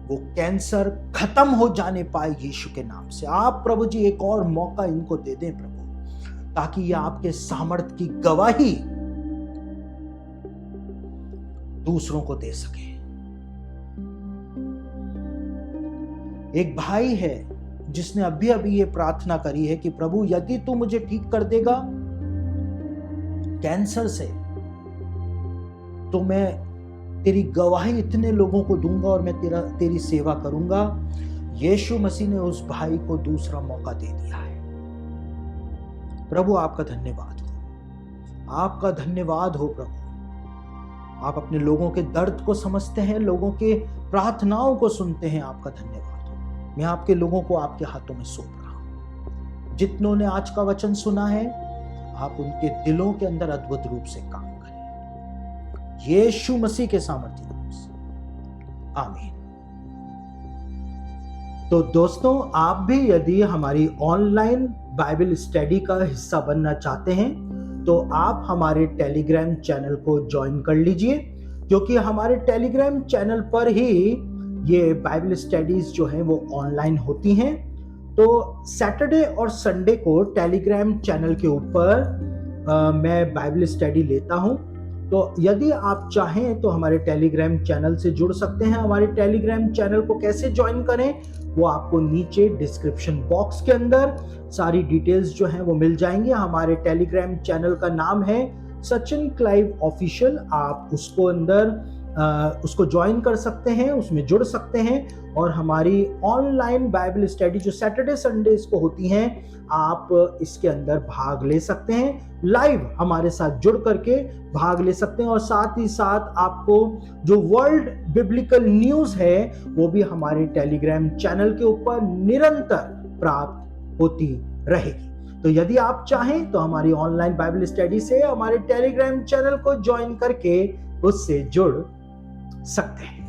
वो कैंसर खत्म हो जाने पाए यीशु के नाम से। आप प्रभु जी एक और मौका इनको दे दें प्रभु, ताकि ये आपके सामर्थ्य की गवाही दूसरों को दे सके। एक भाई है जिसने अभी अभी ये प्रार्थना करी है कि प्रभु यदि तू मुझे ठीक कर देगा कैंसर से, तो मैं तेरी गवाही इतने लोगों को दूंगा और मैं तेरी सेवा करूंगा। यीशु मसीह ने उस भाई को दूसरा मौका दे दिया है। प्रभु आपका धन्यवाद हो, आपका धन्यवाद हो प्रभु। आप अपने लोगों के दर्द को समझते हैं, लोगों के प्रार्थनाओं को सुनते हैं। आपका धन्यवाद हो। मैं आपके लोगों को आपके हाथों में सौंप रहा हूं। जितनों ने आज का वचन सुना है, आप उनके दिलों के अंदर अद्भुत रूप से काम करें, यीशु मसीह के सामर्थ्य नाम से, आमीन। तो दोस्तों, आप भी यदि हमारी ऑनलाइन बाइबल स्टडी का हिस्सा बनना चाहते हैं तो आप हमारे टेलीग्राम चैनल को ज्वाइन कर लीजिए, क्योंकि हमारे टेलीग्राम चैनल पर ही ये बाइबल स्टडीज जो हैं वो ऑनलाइन होती हैं। तो सैटरडे और संडे को टेलीग्राम चैनल के ऊपर मैं बाइबल स्टडी लेता हूं। तो यदि आप चाहें तो हमारे टेलीग्राम चैनल से जुड़ सकते हैं। हमारे टेलीग्राम चैनल को कैसे ज्वाइन करें, वो आपको नीचे डिस्क्रिप्शन बॉक्स के अंदर सारी डिटेल्स जो हैं वो मिल जाएंगी। हमारे टेलीग्राम चैनल का नाम है सचिन क्लाइव ऑफिशियल। आप उसको ज्वाइन कर सकते हैं, उसमें जुड़ सकते हैं और हमारी ऑनलाइन बाइबल स्टडी जो सैटरडे संडे को होती हैं, आप इसके अंदर भाग ले सकते हैं। लाइव हमारे साथ जुड़ करके भाग ले सकते हैं और साथ ही साथ आपको जो वर्ल्ड बिब्लिकल न्यूज़ है वो भी हमारे टेलीग्राम चैनल के ऊपर निरंतर प्राप्त होती रहेगी। तो यदि आप चाहें तो हमारी ऑनलाइन बाइबल स्टडी से हमारे टेलीग्राम चैनल को ज्वाइन करके उससे जुड़ सकते हैं।